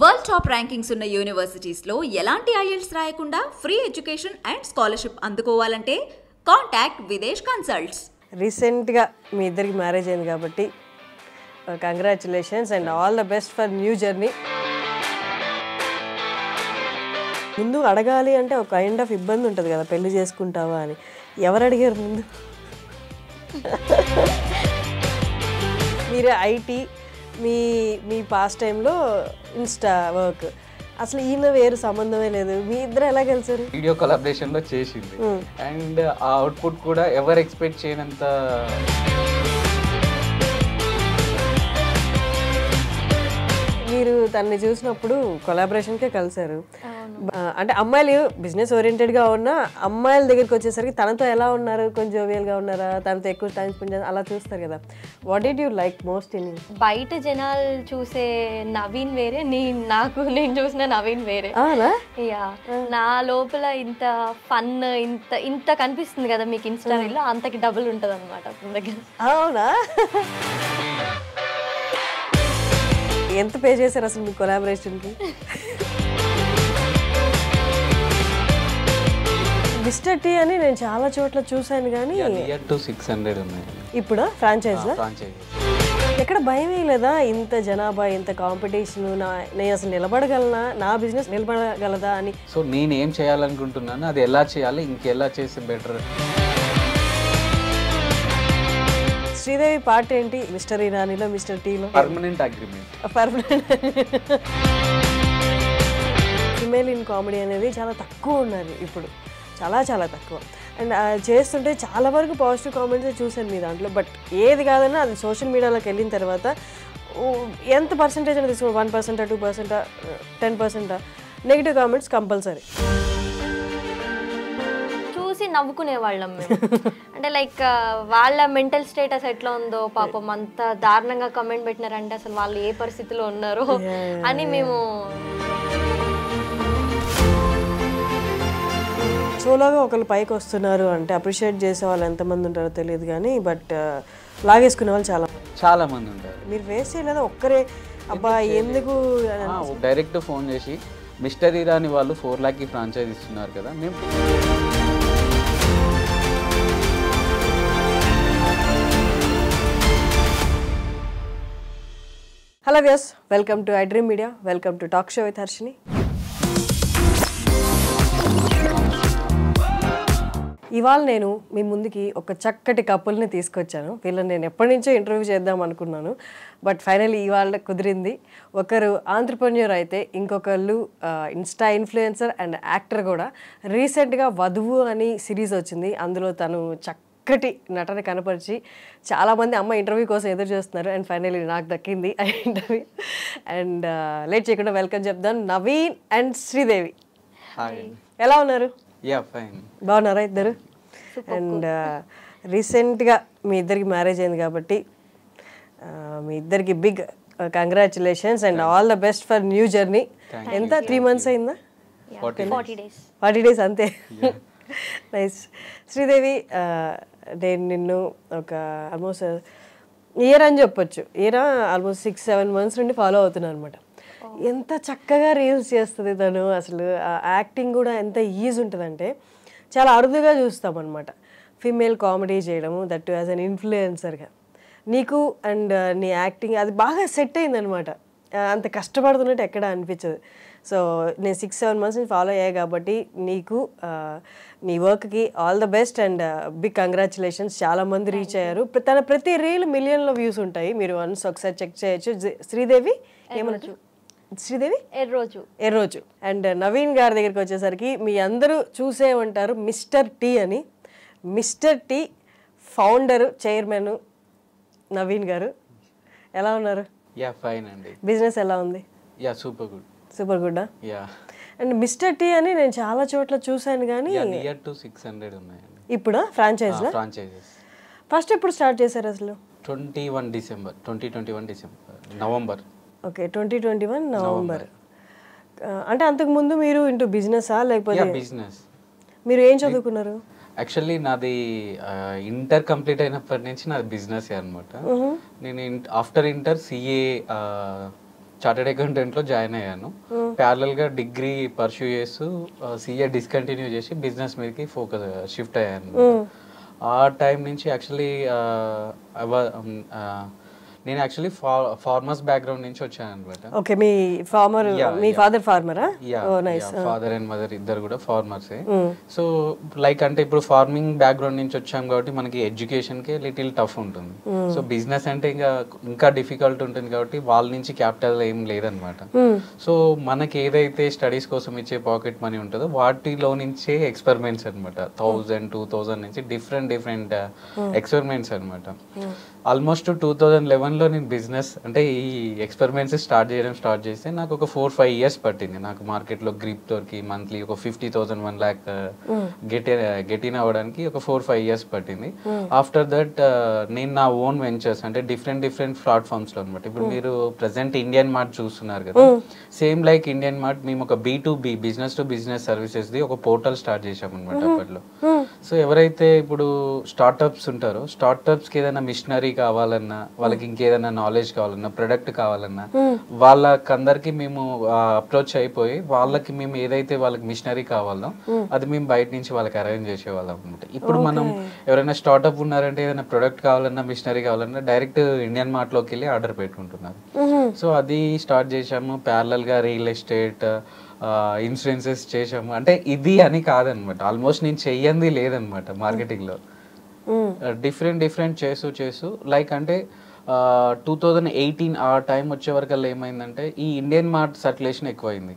World top rankings ఉన్న యూనివర్సిటీస్లో ఎలాంటి IELTS రాయకుండా ఫ్రీ ఎడ్యుకేషన్ అండ్ స్కాలర్షిప్ అందుకోవాలంటే కాంటాక్ట్ విదేశ్ కన్సల్ట్స్. రీసెంట్గా మీ ఇద్దరికి మ్యారేజ్ అయింది కాబట్టి congratulations and all the best for new journey. ముందు అడగాలి అంటే ఒక కైండ్ ఆఫ్ ఇబ్బంది ఉంటుంది కదా, పెళ్లి చేసుకుంటావా అని. ఎవరు అడిగారు ముందు? మీరు ఐటీ, మీ పాస్ట్ టైంలో ఇన్స్టా వర్క్, అసలు ఈయన వేరు సంబంధమే లేదు. మీ ఇద్దరు ఎలా కలిసారు? వీడియో కొలాబరేషన్ లో చేసింది అండ్ ఆ అవుట్పుట్ కూడా ఎవరు ఎక్స్పెక్ట్ చేయనంత మీరు తనని చూసినప్పుడు కొలాబరేషన్కే కలిసారు. అంటే అమ్మాయిలు బిజినెస్ ఓరియంటెడ్గా ఉన్న అమ్మాయిల దగ్గరికి వచ్చేసరికి తనతో ఎలా ఉన్నారు, కొంచెం జోవియల్గా ఉన్నారా, తనతో ఎక్కువ టైం స్పెండ్ అలా చూస్తారు కదా. What did you like most in? బయట జనాలు చూసే నవీన్ వేరే, నేను చూసిన నవీన్ వేరే. యా, నా లోపల ఇంత ఫన్ ఇంత కనిపిస్తుంది కదా మీకు ఇన్స్టాగ్రామ్లో, అంతకి డబుల్ ఉంటుంది అనమాట దగ్గర. అవునా? ఎంత పే చేశారు అసలు మీ కొలాబరేషన్కి? మిస్టర్ టీ అని నేను చాలా చోట్ల చూశాను కానీ 600 ఉన్నాయి ఇప్పుడు ఫ్రాంచైజ్లో. ఎక్కడ భయం లేదా? ఇంత జనాభా, ఇంత కాంపిటీషన్, నేను అసలు నిలబడగలనా, నా బిజినెస్ నిలబడగలదా అని. సో నేను ఏం చేయాలనుకుంటున్నాను, అది ఎలా చేయాలి, ఇంకెలా చేస్తే బెటర్. శ్రీదేవి పార్ట్ ఏంటి మిస్టర్ ఇరానీలో, మిస్టర్ టీలో? Permanent agreement. Female in comedy అనేది చాలా తక్కువ ఉన్నారు ఇప్పుడు, చాలా చాలా తక్కువ. అండ్ చేస్తుంటే చాలా వరకు పాజిటివ్ కామెంట్స్ చూశాను మీ దాంట్లో. బట్ ఏది కాదన్నా అది సోషల్ మీడియాలోకి వెళ్ళిన తర్వాత ఎంత పర్సంటేజ్ అని తీసుకోండి, 1%, 2%, 10% నెగిటివ్ కామెంట్స్ కంపల్సరీ. చూసి నవ్వుకునే వాళ్ళం మేము. అంటే లైక్ వాళ్ళ మెంటల్ స్టేటస్ ఎట్లా ఉందో, పాపం అంత దారుణంగా కమెంట్ పెట్టినారంటే అసలు వాళ్ళు ఏ పరిస్థితిలో ఉన్నారో అని మేము సోలోగా ఒకళ్ళు పైకి వస్తున్నారు అంటే అప్రిషియేట్ చేసే వాళ్ళు ఎంతమంది ఉంటారో తెలియదు కానీ, బట్ లాగేసుకునే వాళ్ళు చాలా మంది ఉంటారు. మీరు ఫేస్ చేయలేదా ఒక్కరే? అబ్బా ఎందుకు? డైరెక్ట్ ఫోన్ చేసి మిస్టర్ ఇరానీ వాళ్ళు 4 lakhs ఫ్రాంచైజ్ ఇస్తున్నారు కదా, మేము hello views, welcome to iDream media, welcome to talk show with Harshini. ఇవాళ నేను మీ ముందుకి ఒక చక్కటి కపుల్ని తీసుకొచ్చాను. వీళ్ళని నేను ఎప్పటి నుంచో ఇంటర్వ్యూ చేద్దాం అనుకున్నాను, బట్ ఫైనల్లీ ఇవాళ కుదిరింది. ఒకరు ఆంట్రప్రెన్యూర్ అయితే ఇంకొకళ్ళు ఇన్స్టా ఇన్ఫ్లుయెన్సర్ అండ్ యాక్టర్ కూడా. రీసెంట్గా వధువు అని సిరీస్ వచ్చింది, అందులో తను చక్కటి నటన కనపరిచి చాలామంది అమ్మ ఇంటర్వ్యూ కోసం ఎదురు చూస్తున్నారు. అండ్ ఫైనల్లీ నాకు దక్కింది ఆ ఇంటర్వ్యూ. అండ్ లేట్ చేయకుండా వెల్కమ్ చెప్దాను నవీన్ అండ్ శ్రీదేవి. ఎలా ఉన్నారు? బాగున్నారా ఇద్దరు? అండ్ రీసెంట్గా మీ ఇద్దరికి మ్యారేజ్ అయింది కాబట్టి మీ ఇద్దరికి big congratulations and all the best for new journey. ఎంత 3 months అయిందా? 40 days అంతే. నైస్. శ్రీదేవి, నేను నిన్ను ఒక ఆల్మోస్ట్ ఇయర్ అని చెప్పొచ్చు, ఆల్మోస్ట్ 6-7 months నుండి ఫాలో అవుతున్నాను అనమాట. ఎంత చక్కగా రీల్స్ చేస్తుంది తను, అసలు యాక్టింగ్ కూడా ఎంత ఈజీ ఉంటుందంటే చాలా అరుదుగా చూస్తామన్నమాట ఫీమేల్ కామెడీ చేయడము, దట్ యాజ్ అన్ ఇన్ఫ్లుయెన్సర్గా. నీకు అండ్ నీ యాక్టింగ్ అది బాగా సెట్ అయిందనమాట, అంత కష్టపడుతున్నట్టు ఎక్కడ అనిపించదు. సో నేను 6-7 months నుంచి ఫాలో అయ్యాయి కాబట్టి నీకు నీ వర్క్కి all the best and big congratulations. చాలామంది రీచ్ అయ్యారు. తన ప్రతి రీల్ మిలియన్లో వ్యూస్ ఉంటాయి, మీరు వన్స్ ఒకసారి చెక్ చేయొచ్చు. శ్రీదేవి ఏమనొచ్చు? శ్రీదేవి ఎర్రోజు. అండ్ నవీన్ గారి దగ్గరికి వచ్చేసరికి మీ అందరూ చూసే ఉంటారు మిస్టర్ టీ అని. Mister Tea founder, chairman Naveen గారు. ఎలా ఉన్నారు? బిజినెస్ ఎలా ఉంది? Super good. And Mister Tea అని నేను చాలా చోట్ల చూశాను కానీ 600 ఉన్నాయి ఇప్పుడు ఫ్రాంచైజ్లో. ఫస్ట్ ఎప్పుడు స్టార్ట్ చేశారు అసలు? 2021 డిసెంబర్ నవంబర్. Okay, 2021 November. అంటే అంతకు ముందు మీరు ఇంటూ బిజినెసా లేకపోతే? బిజినెస్. మీరు ఏం చదువుకున్నారు? యాక్చువల్లీ నాది ఇంటర్ కంప్లీట్ అయినప్పటి నుంచి నాది బిజినెస్ అనమాట. నేను ఆఫ్టర్ ఇంటర్ సిఏ చార్టెడ్ అకౌంటెంట్లో జాయిన్ అయ్యాను. ప్యారలల్గా డిగ్రీ పర్సూ చేస్తూ సీఏ డిస్కంటిన్యూ చేసి బిజినెస్ మీదకి షిఫ్ట్ అయ్యాను. ఆ టైం నుంచి యాక్చువల్లీ నేను యాక్చువల్లీ ఫార్మర్స్ బ్యాక్గ్రౌండ్ నుంచి వచ్చాను అనమాట. ఓకే, మీ ఫాదర్ ఫార్మరా? ఫాదర్ అండ్ మదర్ ఇద్దరు కూడా ఫార్మర్సే. సో లైక్ అంటే ఇప్పుడు ఫార్మింగ్ బ్యాక్గ్రౌండ్ నుంచి వచ్చాం కాబట్టి మనకి ఎడ్యుకేషన్ కి లిటిల్ టఫ్ ఉంటుంది. సో బిజినెస్ అంటే ఇంకా డిఫికల్ట్ ఉంటుంది కాబట్టి వాళ్ళ నుంచి క్యాపిటల్ ఏం లేదనమాట. సో మనకి ఏదైతే స్టడీస్ కోసం ఇచ్చే పాకెట్ మనీ ఉంటుందో వాటిలో నుంచే ఎక్స్పెరిమెంట్స్ అనమాట. 1000-2000 నుంచి డిఫరెంట్ ఎక్స్పెరిమెంట్స్ అనమాట. ఆల్మోస్ట్ 2011లో నేను బిజినెస్ అంటే ఈ ఎక్స్పెరిమెంట్స్ స్టార్ట్ చేస్తే నాకు ఒక 4-5 years పట్టింది. నాకు మార్కెట్లో గ్రిప్ దొరికి మంత్లీ ఒక 50,000-1 lakh గెట్ ఇన్ అవ్వడానికి ఒక 4-5 years పట్టింది. ఆఫ్టర్ దట్ నేను నా ఓన్ వెంచర్స్ అంటే డిఫరెంట్ ప్లాట్ఫామ్స్లో అనమాట. ఇప్పుడు మీరు ప్రెసెంట్ ఇండియన్ మార్ట్ చూస్తున్నారు కదా, సేమ్ లైక్ ఇండియన్ మార్ట్ మేము ఒక B2B బిజినెస్ టు బిజినెస్ సర్వీసెస్ది ఒక పోర్టల్ స్టార్ట్ చేసాం అనమాట అప్పట్లో. సో ఎవరైతే ఇప్పుడు స్టార్ట్అప్స్ ఉంటారో స్టార్ట్అప్స్కి ఏదైనా మిషనరీ కావాలన్నా, వాళ్ళకి ఇంకేదైనా నాలెడ్జ్ కావాలన్నా, ప్రొడక్ట్ కావాలన్నా వాళ్ళకందరికి మేము అప్రోచ్ అయిపోయి వాళ్ళకి మేము ఏదైతే వాళ్ళకి మిషనరీ కావాలో అది మేము బయట నుంచి వాళ్ళకి అరేంజ్ చేసేవాళ్ళం అనమాట. ఇప్పుడు మనం ఎవరైనా స్టార్ట్అప్ ఉన్నారంటే ఏదైనా ప్రొడక్ట్ కావాలన్నా, మిషనరీ కావాలన్నా డైరెక్ట్ ఇండియన్ మార్ట్లోకి వెళ్ళి ఆర్డర్ పెట్టుకుంటున్నారు. సో అది స్టార్ట్ చేసాము. ప్యారలల్గా రియల్ ఎస్టేట్, ఇన్సూరెన్సెస్ చేసాము. అంటే ఇది అని కాదనమాట, ఆల్మోస్ట్ నేను చెయ్యంది లేదనమాట మార్కెటింగ్లో. డిఫరెంట్ చేస్తూ లైక్ అంటే 2018 ఆ టైం వచ్చే వరకల్లా ఏమైందంటే ఈ ఇండియన్ మార్ట్ సర్క్యులేషన్ ఎక్కువైంది.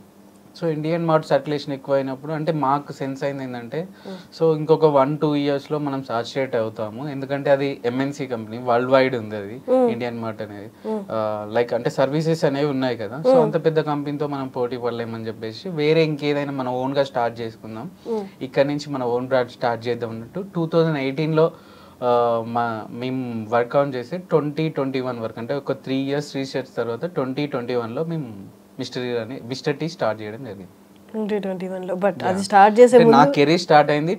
సో ఇండియన్ మార్ట్ సర్క్యులేషన్ ఎక్కువైనప్పుడు అంటే మాకు సెన్స్ అయింది ఏంటంటే సో ఇంకొక 1-2 yearsలో మనం సాచురేట్ అవుతాము. ఎందుకంటే అది MNC కంపెనీ, వరల్డ్ వైడ్ ఉంది అది ఇండియన్ మార్ట్ అనేది. లైక్ అంటే సర్వీసెస్ అనేవి ఉన్నాయి కదా, సో అంత పెద్ద కంపెనీతో మనం పోటీ పడలేమని చెప్పేసి వేరే ఇంకేదైనా మనం ఓన్గా స్టార్ట్ చేసుకుందాం, ఇక్కడ నుంచి మన ఓన్ బ్రాండ్ స్టార్ట్ చేద్దాం అన్నట్టు 2018లో మేము వర్కౌట్ చేసి 2021 వరకు అంటే ఒక 3 years రీసెర్చ్ తర్వాత 2021లో మేము మిస్టర్ టీ స్టార్ట్ చేయడం జరిగింది. 2021లో. బట్ అది స్టార్ట్ చేసే నా కెరీర్ స్టార్ట్ అయింది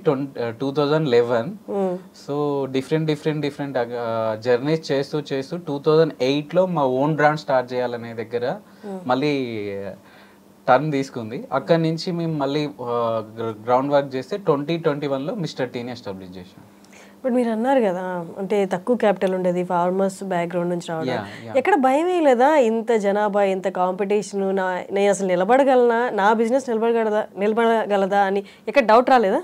2011. సో డిఫరెంట్ జర్నీస్ చేస్తూ 2008లో మా ఓన్ బ్రాండ్ స్టార్ట్ చేయాలనే దగ్గర మళ్ళీ టర్న్ తీసుకుంది. అక్కడి నుంచి మేము మళ్ళీ గ్రౌండ్ వర్క్ చేస్తే 2021లో మిస్టర్ టీని ఎస్టాబ్లిష్ చేసాం. ఇప్పుడు మీరు అన్నారు కదా అంటే తక్కువ క్యాపిటల్ ఉండేది, ఫార్మర్స్ బ్యాక్గ్రౌండ్ నుంచి రావడం, ఎక్కడ భయం లేదా? ఇంత జనాభా, ఇంత కాంపిటీషన్, నేను అసలు నిలబడగలనా, నా బిజినెస్ నిలబడగలదా అని ఎక్కడ డౌట్ రాలేదా?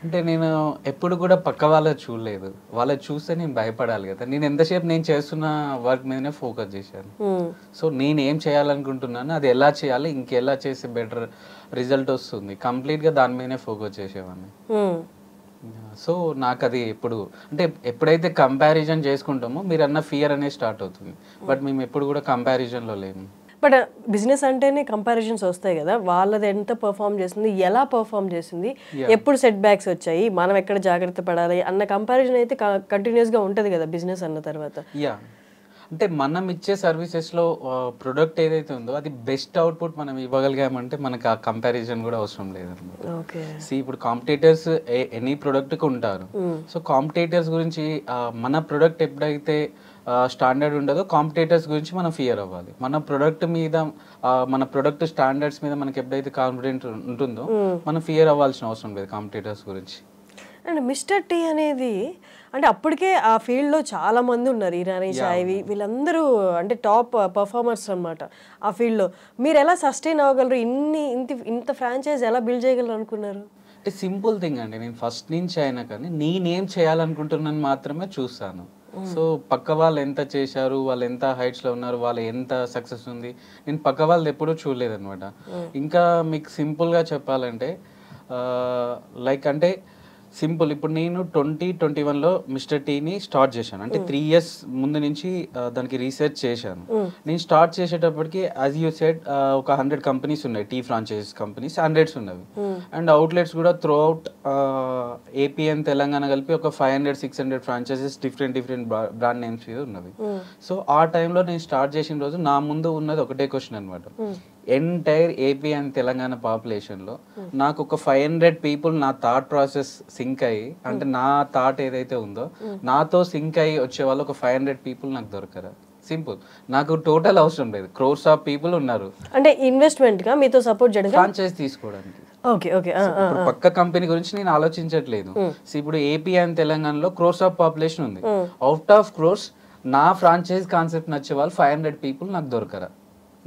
అంటే నేను ఎప్పుడు కూడా పక్క వాళ్ళది చూడలేదు, వాళ్ళది చూస్తే నేను భయపడాలి కదా. నేను ఎంతసేపు నేను చేస్తున్న వర్క్ మీదనే ఫోకస్ చేశాను. సో నేను ఏం చేయాలనుకుంటున్నాను, అది ఎలా చేయాలి, ఇంకెలా చేస్తే బెటర్ రిజల్ట్ వస్తుంది, కంప్లీట్గా దాని మీదనే ఫోకస్ చేసేవాడిని. సో నాకు అది ఎప్పుడైతే కంపారిజన్ చేసుకుంటామో మీరు అన్న ఫియర్ అనేది స్టార్ట్ అవుతుంది. బట్ మేము ఎప్పుడు కూడా కంపారిజన్లో లేము. బట్ బిజినెస్ అంటేనే కంపారిజన్స్ వస్తాయి కదా, వాళ్ళది ఎంత పర్ఫామ్ చేస్తుంది, ఎలా పర్ఫామ్ చేస్తుంది, ఎప్పుడు సెట్ బ్యాక్స్ వచ్చాయి, మనం ఎక్కడ జాగ్రత్త పడాలి అన్న కంపారిజన్ అయితే కంటిన్యూస్గా ఉంటుంది కదా బిజినెస్ అన్న తర్వాత. అంటే మనం ఇచ్చే సర్వీసెస్లో ప్రొడక్ట్ ఏదైతే ఉందో అది బెస్ట్ అవుట్పుట్ మనం ఇవ్వగలిగామంటే మనకు ఆ కంపారిజన్ కూడా అవసరం లేదన్నమాట. ఇప్పుడు కాంపిటీటర్స్ ఎనీ ప్రొడక్ట్కి ఉంటారు. సో కాంపిటీటర్స్ గురించి మన ప్రొడక్ట్ ఎప్పుడైతే స్టాండర్డ్ ఉండదో కాంపిటీటర్స్ గురించి మనం ఫియర్ అవ్వాలి. మన ప్రొడక్ట్ మీద మన ప్రొడక్ట్ స్టాండర్డ్స్ మీద మనకి ఎప్పుడైతే కాన్ఫిడెంట్ ఉంటుందో మనం ఫియర్ అవ్వాల్సిన అవసరం లేదు కాంపిటీటర్స్ గురించి. అండ్ మిస్టర్ టీ అనేది అంటే అప్పటికే ఆ ఫీల్డ్లో చాలా మంది ఉన్నారు, ఇరానీ చాయ్వి వీళ్ళందరూ అంటే టాప్ పర్ఫార్మర్స్ అనమాట ఆ ఫీల్డ్లో. మీరు ఎలా సస్టైన్ అవ్వగలరు, ఇంత ఫ్రాంచైజ్ ఎలా బిల్డ్ చేయగలరు అనుకున్నారు? అంటే సింపుల్ థింగ్ అండి, నేను ఫస్ట్ నుంచి అయినా కానీ నేనేం చేయాలనుకుంటున్నాను మాత్రమే చూస్తాను. సో పక్క వాళ్ళు ఎంత చేశారు, వాళ్ళు ఎంత హైట్స్లో ఉన్నారు, వాళ్ళు ఎంత సక్సెస్ ఉంది, నేను పక్క వాళ్ళది ఎప్పుడూ చూడలేదన్నమాట. ఇంకా మీకు సింపుల్గా చెప్పాలంటే లైక్ అంటే సింపుల్, ఇప్పుడు నేను 2021లో మిస్టర్ టీని స్టార్ట్ చేశాను. అంటే 3 years ముందు నుంచి దానికి రీసెర్చ్ చేశాను. నేను స్టార్ట్ చేసేటప్పటికి యాజ్ యూ సెడ్ ఒక 100 కంపెనీస్ ఉన్నాయి, టీ ఫ్రాంచైజ్ కంపెనీస్ 100s ఉన్నవి. అండ్ అవుట్లెట్స్ కూడా through out AP and Telangana కలిపి ఒక 500-600 ఫ్రాంచైజెస్ డిఫరెంట్ బ్రాండ్ నేమ్స్ మీద ఉన్నవి. సో ఆ టైంలో నేను స్టార్ట్ చేసిన రోజు నా ముందు ఉన్నది ఒకటే క్వశ్చన్ అనమాట, ఎంటైర్ ఏపీ అండ్ తెలంగాణ పాపులేషన్లో నాకు ఒక 500 people నా థాట్ ప్రాసెస్ సింక్ అయ్యి, అంటే నా థాట్ ఏదైతే ఉందో నాతో సింక్ అయ్యి వచ్చే వాళ్ళు ఒక 500 people నాకు దొరకరా? సింపుల్. నాకు టోటల్ అవసరం లేదు, క్రోర్స్ ఆఫ్ పీపుల్ ఉన్నారు. అంటే ఇన్వెస్ట్మెంట్ గా మీతో సపోర్ట్ చేయడం, ఫ్రాంచైజ్ తీసుకోవడానికి. Okay okay. ఇప్పుడు పక్క కంపెనీ గురించి నేను ఆలోచించట్లేదు. ఇప్పుడు ఏపీ అండ్ తెలంగాణలో క్రోర్స్ ఆఫ్ పాపులేషన్ ఉంది. అవుట్ ఆఫ్ క్రోర్స్ నా ఫ్రాంచైజ్ కాన్సెప్ట్ నచ్చే వాళ్ళు 500 పీపుల్ నాకు దొరకరా?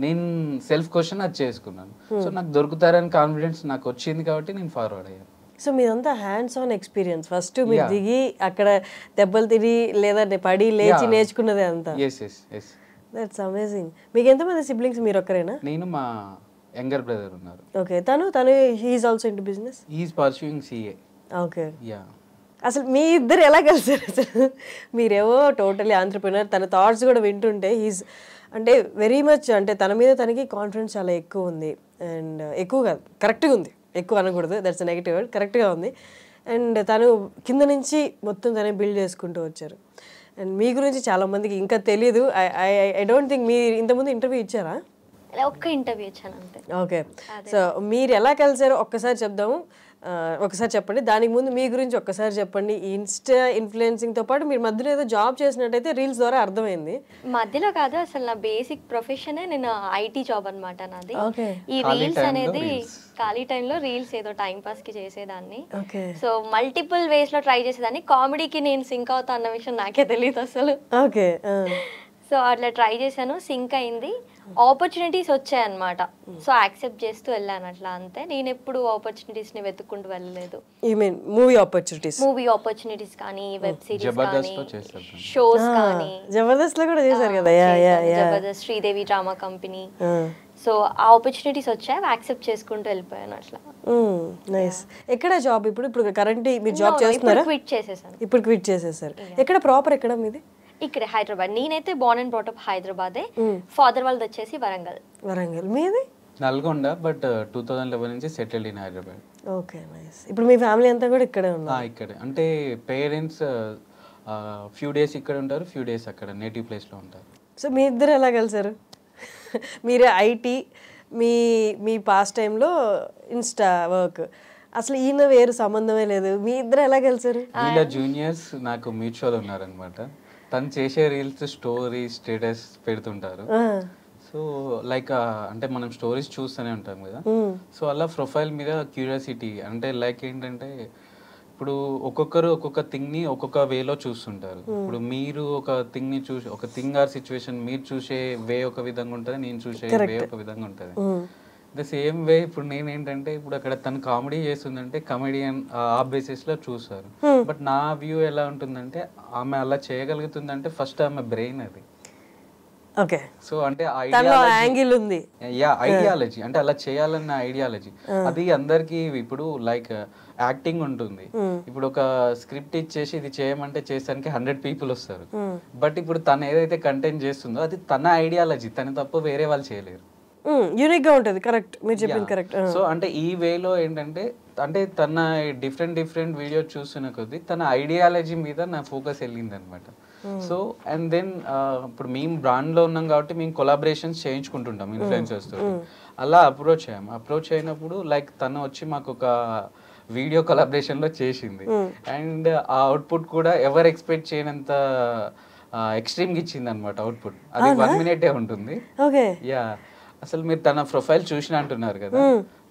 నేను సెల్ఫ్ క్వశ్చన్ అది చేసుకున్నాను. సో నాకు దొరుకుతారని కాన్ఫిడెన్స్ నాకు వచ్చింది కాబట్టి నేను ఫార్వర్డ్ అయ్యాను. సో మీదంతా హ్యాండ్స్ ఆన్ ఎక్స్పీరియన్స్. ఫస్ట్ మీరు దిగి అక్కడ దెబ్బలు తిరిగి లేదా పడి లేచి నేర్చుకున్నదే అంతా. That's amazing. మీకు ఎంతమంది సిబ్లింగ్స్? మీరు ఒక్కరేనా? నేను, మా యంగర్ బ్రదర్ ఉన్నారు. ఓకే. తను he's also into business. He's pursuing CA. Okay. Yeah. అసలు మీ ఇద్దరు ఎలా కలిసారు అసలు? మీరేవో టోటలీ ఆంట్రప్రెన్యూర్, తన థాట్స్ కూడా వింటుంటే హీస్ అంటే వెరీ మచ్, అంటే తన మీద తనకి కాన్ఫిడెన్స్ చాలా ఎక్కువ ఉంది. అండ్ ఎక్కువ కాదు, కరెక్ట్గా ఉంది, ఎక్కువ అనకూడదు, దట్స్ నెగటివ్ వర్డ్, కరెక్ట్గా ఉంది. అండ్ తను కింద నుంచి మొత్తం తనే బిల్డ్ చేసుకుంటూ వచ్చారు. అండ్ మీ గురించి చాలామందికి ఇంకా తెలియదు. ఐ డోంట్ థింక్ మీరు ఇంతకుముందు ఇంటర్వ్యూ ఇచ్చారా? ఒక్క ఇంటర్వ్యూ ఇచ్చాను అంతే. ఓకే. సో మీరు ఎలా కలిసారో ఒక్కసారి చెప్దాము. ఒకసారి చెప్పండి. దానికి ముందు మీ గురించి ఒక్కసారి చెప్పండి. ఈ ఇన్స్టా ఇన్ఫ్లుయెన్సింగ్తో పాటు మీరు మధ్యలో ఏదో జాబ్ చేసినట్టయితే రీల్స్ ద్వారా అర్థమైంది. మధ్యలో కాదు, అసలు నా బేసిక్ ప్రొఫెషనే నేను ఐటీ జాబ్ అనమాట నాది. ఈ రీల్స్ అనేది ఖాళీ టైంలో రీల్స్ ఏదో టైం పాస్ కి చేసేదాన్ని. సో మల్టిపుల్ వేస్ లో ట్రై చేసేదాన్ని. కామెడీకి నేను సింక్ అవుతా అన్న విషయం నాకే తెలియదు అసలు. ఓకే. సో అట్లా ట్రై చేశాను, సింక్ అయింది, ఆపర్చునిటీస్ వచ్చాయన్నమాట. సో యాక్సెప్ట్ చేస్తూ వెళ్ళాను అట్లా, అంతే. నేను ఎప్పుడు ఆపర్చునిటీస్ ని వెతుక్కుంటూ వెళ్ళలేదు. యు మీన్ మూవీ ఆపర్చునిటీస్ కానీ, వెబ్ సిరీస్ కానీ, షోస్ కానీ. జబర్దస్త్ లో కూడా చేశారు కదా. Jabardasth, Sridevi drama company. So ఆ ఆపర్చునిటీస్ వచ్చాయి, యాక్సెప్ట్ చేసుకుంటూ వెళ్ళిపోయాను అట్లా. నైస్. ఎక్కడ జాబ్ ఇప్పుడు కరెంట్ మీరు జాబ్ చేస్తున్నారా? క్విట్ చేసేసాను. ఇప్పుడు క్విట్ చేసేసారు. ఎక్కడ ప్రాపర్ ఎక్కడ మీది? ఇక్కడ హైదరాబాద్. నేనైతే బోర్న్ అండ్ బ్రాట్ అప్ హైదరాబాదే. ఫాదర్ వాళ్ళది వచ్చేసి వరంగల్. మీది నల్గొండ, బట్ 2011 నుంచి settled in Hyderabad. Okay, nice. ఇప్పుడు మీ ఫ్యామిలీ అంతా కూడా ఇక్కడే ఉన్నారు? ఇక్కడే. అంటే పేరెంట్స్ ఫ్యూ డేస్ ఇక్కడ ఉంటారు, ఫ్యూ డేస్ అక్కడ నేటివ్ ప్లేస్ లో ఉంటారు. సో మీ ఇద్దరు ఎలా కలిసారు? మీరే ఐటీ, మీ పాస్ట్ టైంలో ఇన్స్టా వర్క్, అసలు ఈయన వేరు, సంబంధమే లేదు. మీ ఇద్దరు ఎలా కలిసారు? వీళ్ళ జూనియర్స్ నాకు మ్యూచువల్ ఉన్నారనమాట. తను చేసే రీల్స్ స్టోరీ స్టేటస్ పెడుతుంటారు. సో లైక్ అంటే మనం స్టోరీస్ చూస్తూనే ఉంటాం కదా. సో అలా ప్రొఫైల్ మీద క్యూరియాసిటీ, అంటే లైక్ ఏంటంటే ఇప్పుడు ఒక్కొక్కరు ఒక్కొక్క థింగ్ ని ఒక్కొక్క వేలో చూస్తుంటారు. ఇప్పుడు మీరు ఒక థింగ్ ని చూసి, ఒక థింగ్ ఆర్ సిచ్యువేషన్ మీరు చూసే వే ఒక విధంగా ఉంటుంది, నేను చూసే వే ఒక విధంగా ఉంటుంది. ద సేమ్ వే ఇప్పుడు నేనేంటంటే, ఇప్పుడు అక్కడ తను కామెడీ చేస్తుందంటే కమెడియన్ ఆ బేసిస్ లో చూస్తారు. బట్ నా వ్యూ ఎలా ఉంటుందంటే, ఆమె అలా చేయగలుగుతుందంటే ఫస్ట్ ఆమె బ్రెయిన్ అది. ఓకే. సో అంటే ఐడియాలజీ అంటే అలా చేయాలన్న ఐడియాలజీ అది అందరికి. ఇప్పుడు లైక్ యాక్టింగ్ ఉంటుంది, ఇప్పుడు ఒక స్క్రిప్ట్ ఇచ్చేసి ఇది చేయమంటే చేసానికి 100 పీపుల్ వస్తారు. బట్ ఇప్పుడు తను ఏదైతే కంటెంట్ చేస్తుందో అది తన ఐడియాలజీ, తను తప్ప వేరే వాళ్ళు చేయలేరు. యూనిక్ గా ఉంటుంది. కరెక్ట్, మీరు చెప్పింది కరెక్ట్. సో అంటే ఈ వేలో ఏంటంటే, అంటే తన డిఫరెంట్ వీడియో చూస్తున్న కొద్దీ తన ఐడియాలజీ మీద నా ఫోకస్ వెళ్ళింది అనమాట. సో అండ్ దెన్ ఇప్పుడు మేము బ్రాండ్ లో ఉన్నాం కాబట్టి మేము కొలాబరేషన్స్ చేయించుకుంటుంటాం ఇన్ఫ్లుయెన్సర్స్ తో. అలా అప్రోచ్ అయినప్పుడు లైక్ తను వచ్చి మాకు ఒక వీడియో కొలాబరేషన్ లో చేసింది. అండ్ ఆ అవుట్పుట్ కూడా ఎవరు ఎక్స్పెక్ట్ చేయనంత ఎక్స్ట్రీమ్ గా ఇచ్చింది అనమాట. అవుట్పుట్ అది 1 minute ఉంటుంది. యా, అసలు మీరు తన ప్రొఫైల్ చూసిన అంటున్నారు కదా,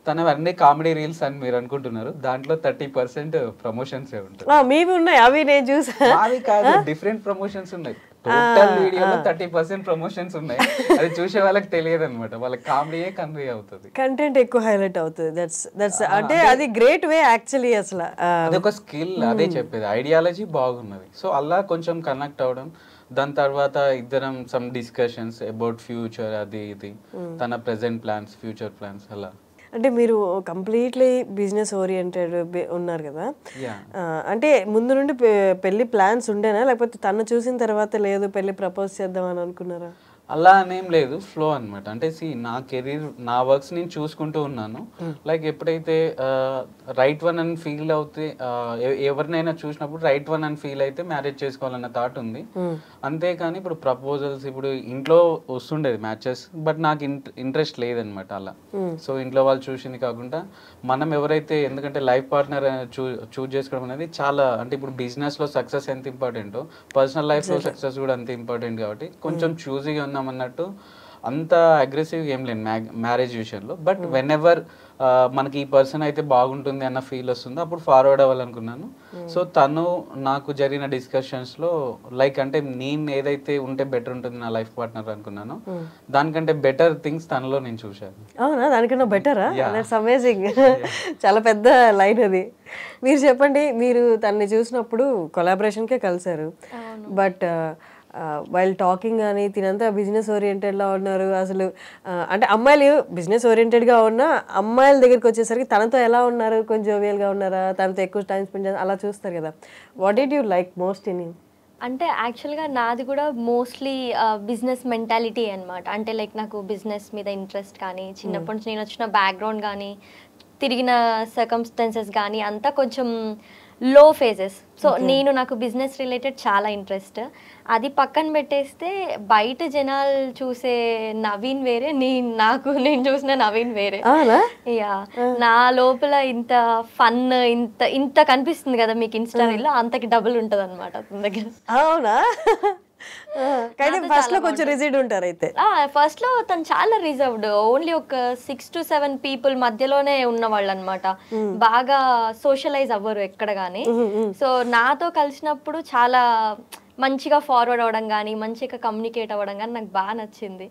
తన అన్ని కామెడీ రీల్స్ అని మీరు అనుకుంటున్నారు, దాంట్లో 30% ప్రమోషన్స్ ఉంటాయి. మీవి ఉన్నాయి, అవి నేను చూసాను. అవి కాదు, డిఫరెంట్ ప్రమోషన్స్ ఉన్నాయి. టోటల్ వీడియోలో 30% ప్రమోషన్స్ ఉన్నాయి. అది చూసే వాళ్ళకి తెలియదు అనమాట, వాళ్ళకి కామెడీయే కన్వే అవుతుంది, కంటెంట్ ఎక్కువ హైలైట్ అవుతుంది. దట్స్ అంటే అది గ్రేట్ వే యాక్చువల్లీ. అసలు అది ఒక స్కిల్, అదే చెప్పేది, ఐడియాలజీ బాగున్నది. సో అలా కొంచెం కనెక్ట్ అవడం, దాని తర్వాత ఇద్దరం సమ్ డిస్కషన్స్ అబౌట్ ఫ్యూచర్, అది ఇది, తన ప్రెసెంట్ ప్లాన్స్, ఫ్యూచర్ ప్లాన్స్. అలా అంటే మీరు కంప్లీట్లీ బిజినెస్ ఓరియంటెడ్ ఉన్నారు కదా. అంటే ముందు నుండి పెళ్లి ప్లాన్స్ ఉండేనా, లేకపోతే తను చూసిన తర్వాత లేదు పెళ్లి ప్రపోజ్ చేద్దాం అని అనుకున్నారా? అలా అనేం లేదు, ఫ్లో అనమాట. అంటే నా కెరీర్, నా వర్క్స్ నేను చూసుకుంటూ ఉన్నాను. లైక్ ఎప్పుడైతే రైట్ వన్ అని ఫీల్ అవుతే, ఎవరినైనా చూసినప్పుడు రైట్ వన్ అని ఫీల్ అయితే మ్యారేజ్ చేసుకోవాలన్న థాట్ ఉంది. అంతేకాని ఇప్పుడు ప్రపోజల్స్ ఇప్పుడు ఇంట్లో వస్తుండేది మ్యాచెస్, బట్ నాకు ఇంట్రెస్ట్ లేదనమాట అలా. సో ఇంట్లో వాళ్ళు చూసింది కాకుండా మనం ఎవరైతే, ఎందుకంటే లైఫ్ పార్ట్నర్ చూజ్ చేసుకోవడం అనేది చాలా, అంటే ఇప్పుడు బిజినెస్లో సక్సెస్ ఎంత ఇంపార్టెంటో పర్సనల్ లైఫ్లో సక్సెస్ కూడా అంత ఇంపార్టెంట్. కాబట్టి కొంచెం చూజీగా ఉన్నాం అన్నట్టు, అంత అగ్రెసివ్గా ఏం లేదు మ్యారేజ్ విషయంలో. బట్ వెన్ ఎవర్ మనకి ఈ పర్సన్ అయితే బాగుంటుంది అన్న ఫీల్ వస్తుందో అప్పుడు ఫార్వర్డ్ అవ్వాలనుకున్నాను. సో తను నాకు జరిగిన డిస్కషన్స్లో లైక్, అంటే నేను ఏదైతే ఉంటే బెటర్ ఉంటుంది నా లైఫ్ పార్ట్నర్ అనుకున్నాను, దానికంటే బెటర్ థింగ్స్ తనలో నేను చూశాను. అవునా, దానికన్నా బెటరా? That's amazing. చాలా పెద్ద లైన్ అది. మీరు చెప్పండి, మీరు తనని చూసినప్పుడు కొలాబరేషన్కే కలిసారు, బట్ వైల్ టాకింగ్ కానీ తినంతా బిజినెస్ ఓరియంటెడ్లా ఉన్నారు అసలు. అంటే అమ్మాయిలు బిజినెస్ ఓరియంటెడ్గా ఉన్న అమ్మాయిల దగ్గరికి వచ్చేసరికి తనతో ఎలా ఉన్నారు, కొంచెం జోవియల్గా ఉన్నారా, తనతో ఎక్కువ టైం స్పెండ్ చేయాలి అలా చూస్తారు కదా. What did you like most in him? అంటే యాక్చువల్గా నాది కూడా మోస్ట్లీ బిజినెస్ మెంటాలిటీ అనమాట. అంటే లైక్ నాకు బిజినెస్ మీద ఇంట్రెస్ట్ కానీ, చిన్నప్పటి నుంచి నేను వచ్చిన బ్యాక్గ్రౌండ్ కానీ, తిరిగిన సర్కమ్స్టాన్సెస్ కానీ అంతా కొంచెం లో ఫేజెస్. సో నాకు బిజినెస్ రిలేటెడ్ చాలా ఇంట్రెస్ట్. అది పక్కన పెట్టేస్తే బయట జనాలు చూసే నవీన్ వేరే, నేను చూసిన నవీన్ వేరే. యా, నా లోపల ఇంత ఫన్, ఇంత కనిపిస్తుంది కదా మీకు ఇన్స్టా రీల్లో, అంతకి డబుల్ ఉంటుంది అనమాట అతని దగ్గర. అవునా? ఫస్ట్ లో కొంచెం రిజిడ్ ఉంటారు అయితే. ఫస్ట్ లో తను చాలా రిజర్వ్డ్, ఓన్లీ ఒక 6 to 7 పీపుల్ మధ్యలోనే ఉన్నవాళ్ళు అనమాట. బాగా సోషలైజ్ అవ్వరు ఎక్కడ గానీ. సో నాతో కలిసినప్పుడు చాలా మంచిగా ఫార్వర్డ్ అవ్వడం కానీ, మంచిగా కమ్యూనికేట్ అవ్వడం కానీ నాకు బాగా నచ్చింది.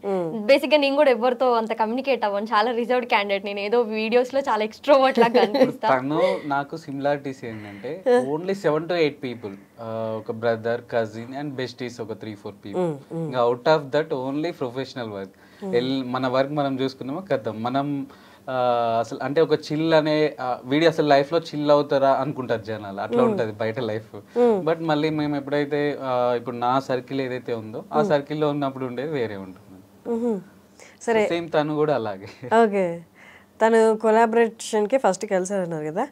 బేసిక్గా నేను కూడా ఎవరితో అంత కమ్యూనికేట్ అవ్వను, చాలా రిజర్వ్డ్ క్యాండిడేట్. నేను ఏదో వీడియోస్ లో చాలా ఎక్స్ట్రోవర్ట్ లాగా కనిపిస్తాను. తను నాకు సిమిలారిటీస్ ఏంటంటే ఓన్లీ 7 to 8 పీపుల్, ఒక బ్రదర్, కజిన్ అండ్ బెస్టీస్ ఒక 3-4 పీపుల్. ఇంకా out of that only professional work. మన వర్క్ మనం చూసుకున్నామో కదా. మనం అసలు అంటే ఒక చిల్ అనే వీడియో, అసలు లైఫ్ లో చిల్ అవుతారా అనుకుంటారు జనాలు, అట్లా ఉంటది బయట లైఫ్. బట్ మళ్ళీ మేము ఎప్పుడైతే ఇప్పుడు నా సర్కిల్ ఏదైతే ఉందో ఆ సర్కిల్లో ఉన్నప్పుడు ఉండేది వేరే ఉంటుంది. సరే, సేమ్ తను కూడా అలాగే. ఓకే, తను కొలాబరేషన్ కి ఫస్ట్ కలిసారన్నారు కదా,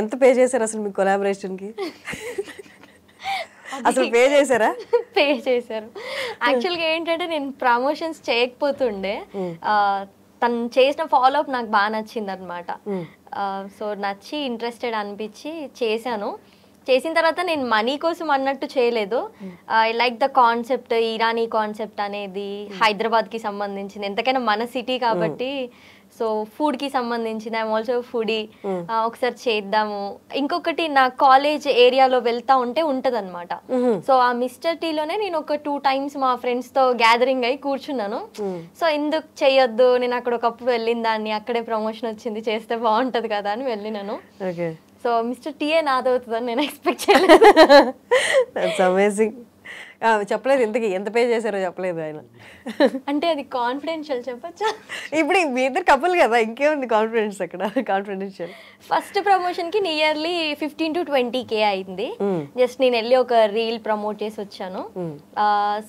ఎంత పే చేశారు అసలు మీ కొలాబరేషన్ కి? అసలు పే చేశారా? పే చేశారు. యాక్చువల్గా ఏంటంటే నేను ప్రమోషన్స్ చేయకపోతుండే, తను చేసిన ఫాలో అప్ నాకు బాగా నచ్చింది అనమాట. సో నచ్చి ఇంట్రెస్టెడ్ అనిపించి చేశాను. చేసిన తర్వాత నేను మనీ కోసం అన్నట్టు చేయలేదు. I like the concept, Irani concept అనేది హైదరాబాద్కి సంబంధించింది, ఎంతకైనా మన సిటీ కాబట్టి. సో ఫుడ్కి సంబంధించింది, ఐఎమ్ ఆల్సో ఫుడీ, ఒకసారి చేద్దాము. ఇంకొకటి నా కాలేజ్ ఏరియాలో వెళ్తా ఉంటే ఉంటుంది అనమాట. సో ఆ మిస్టర్ టీలోనే నేను ఒక 2 times మా ఫ్రెండ్స్తో గ్యాదరింగ్ అయి కూర్చున్నాను. సో ఎందుకు చేయొద్దు, నేను అక్కడ ఒకప్పుడు వెళ్ళిన దాన్ని, అక్కడే ప్రమోషన్ వచ్చింది, చేస్తే బాగుంటుంది కదా అని వెళ్ళినాను. సో మిస్టర్ టీఏ నాదవుతుందని నేను ఎక్స్పెక్ట్ చేయలేదు. చెప్పలేదు, ఇంతకీ ఎంత పే చేశారో చెప్పలేదు ఆయన. అంటే అది కాన్ఫిడెన్షియల్ చెప్పచ్చా? ఇప్పుడు మీ ఇద్దరు కపుల్ కదా, ఇంకేముంది కాన్ఫిడెన్స్ అక్కడ, కాన్ఫిడెన్షియల్. ఫస్ట్ ప్రమోషన్ కి నియర్లీ 15 to 20K అయింది. జస్ట్ నేను వెళ్ళి ఒక రీల్ ప్రమోట్ చేసి వచ్చాను.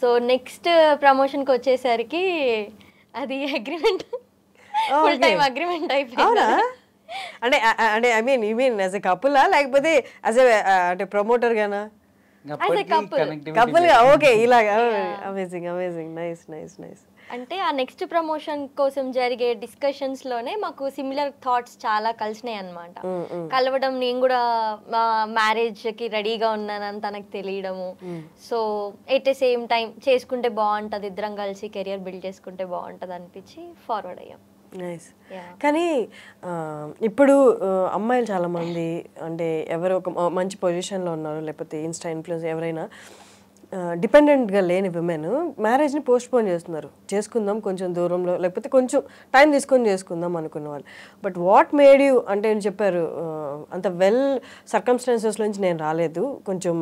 సో నెక్స్ట్ ప్రమోషన్ కి వచ్చేసరికి అది అగ్రిమెంట్, ఫుల్ టైం అగ్రిమెంట్ అయిపోయింది. అంటే I mean you mean as a కపులా, లేకపోతే యాజ్ ఎ అంటే ప్రమోటర్ గానా? ఓకే, ఇలాగా. Amazing, amazing, nice, nice, nice. అంటే ఆ నెక్స్ట్ ప్రమోషన్ కోసం జరిగే డిస్కషన్స్ లోనే మాకు సిమిలర్ థాట్స్ చాలా కలిసినాయి అన్నమాట. కలవడం, నేను కూడా మ్యారేజ్ కి రెడీగా ఉన్నానని తనకు తెలియడము. So at the same time చేసుకుంటే బాగుంటది, ఇద్దరం కలిసి కెరియర్ బిల్డ్ చేసుకుంటే బాగుంటది అనిపించి ఫార్వర్డ్ అయ్యాం. నైస్. కానీ ఇప్పుడు అమ్మాయిలు చాలామంది, అంటే ఎవరు ఒక మంచి పొజిషన్లో ఉన్నారు, లేకపోతే ఇన్స్టా ఇన్ఫ్లుయెన్స్ ఎవరైనా డిపెండెంట్గా లేని విమెన్ మ్యారేజ్ని పోస్ట్పోన్ చేస్తున్నారు. చేసుకుందాం కొంచెం దూరంలో, లేకపోతే కొంచెం టైం తీసుకొని చేసుకుందాం అనుకున్న వాళ్ళు. బట్ వాట్ మేడ్ యూ, అంటే నేను చెప్పారు అంత వెల్ సర్కమ్స్టాన్సెస్ నుంచి నేను రాలేదు, కొంచెం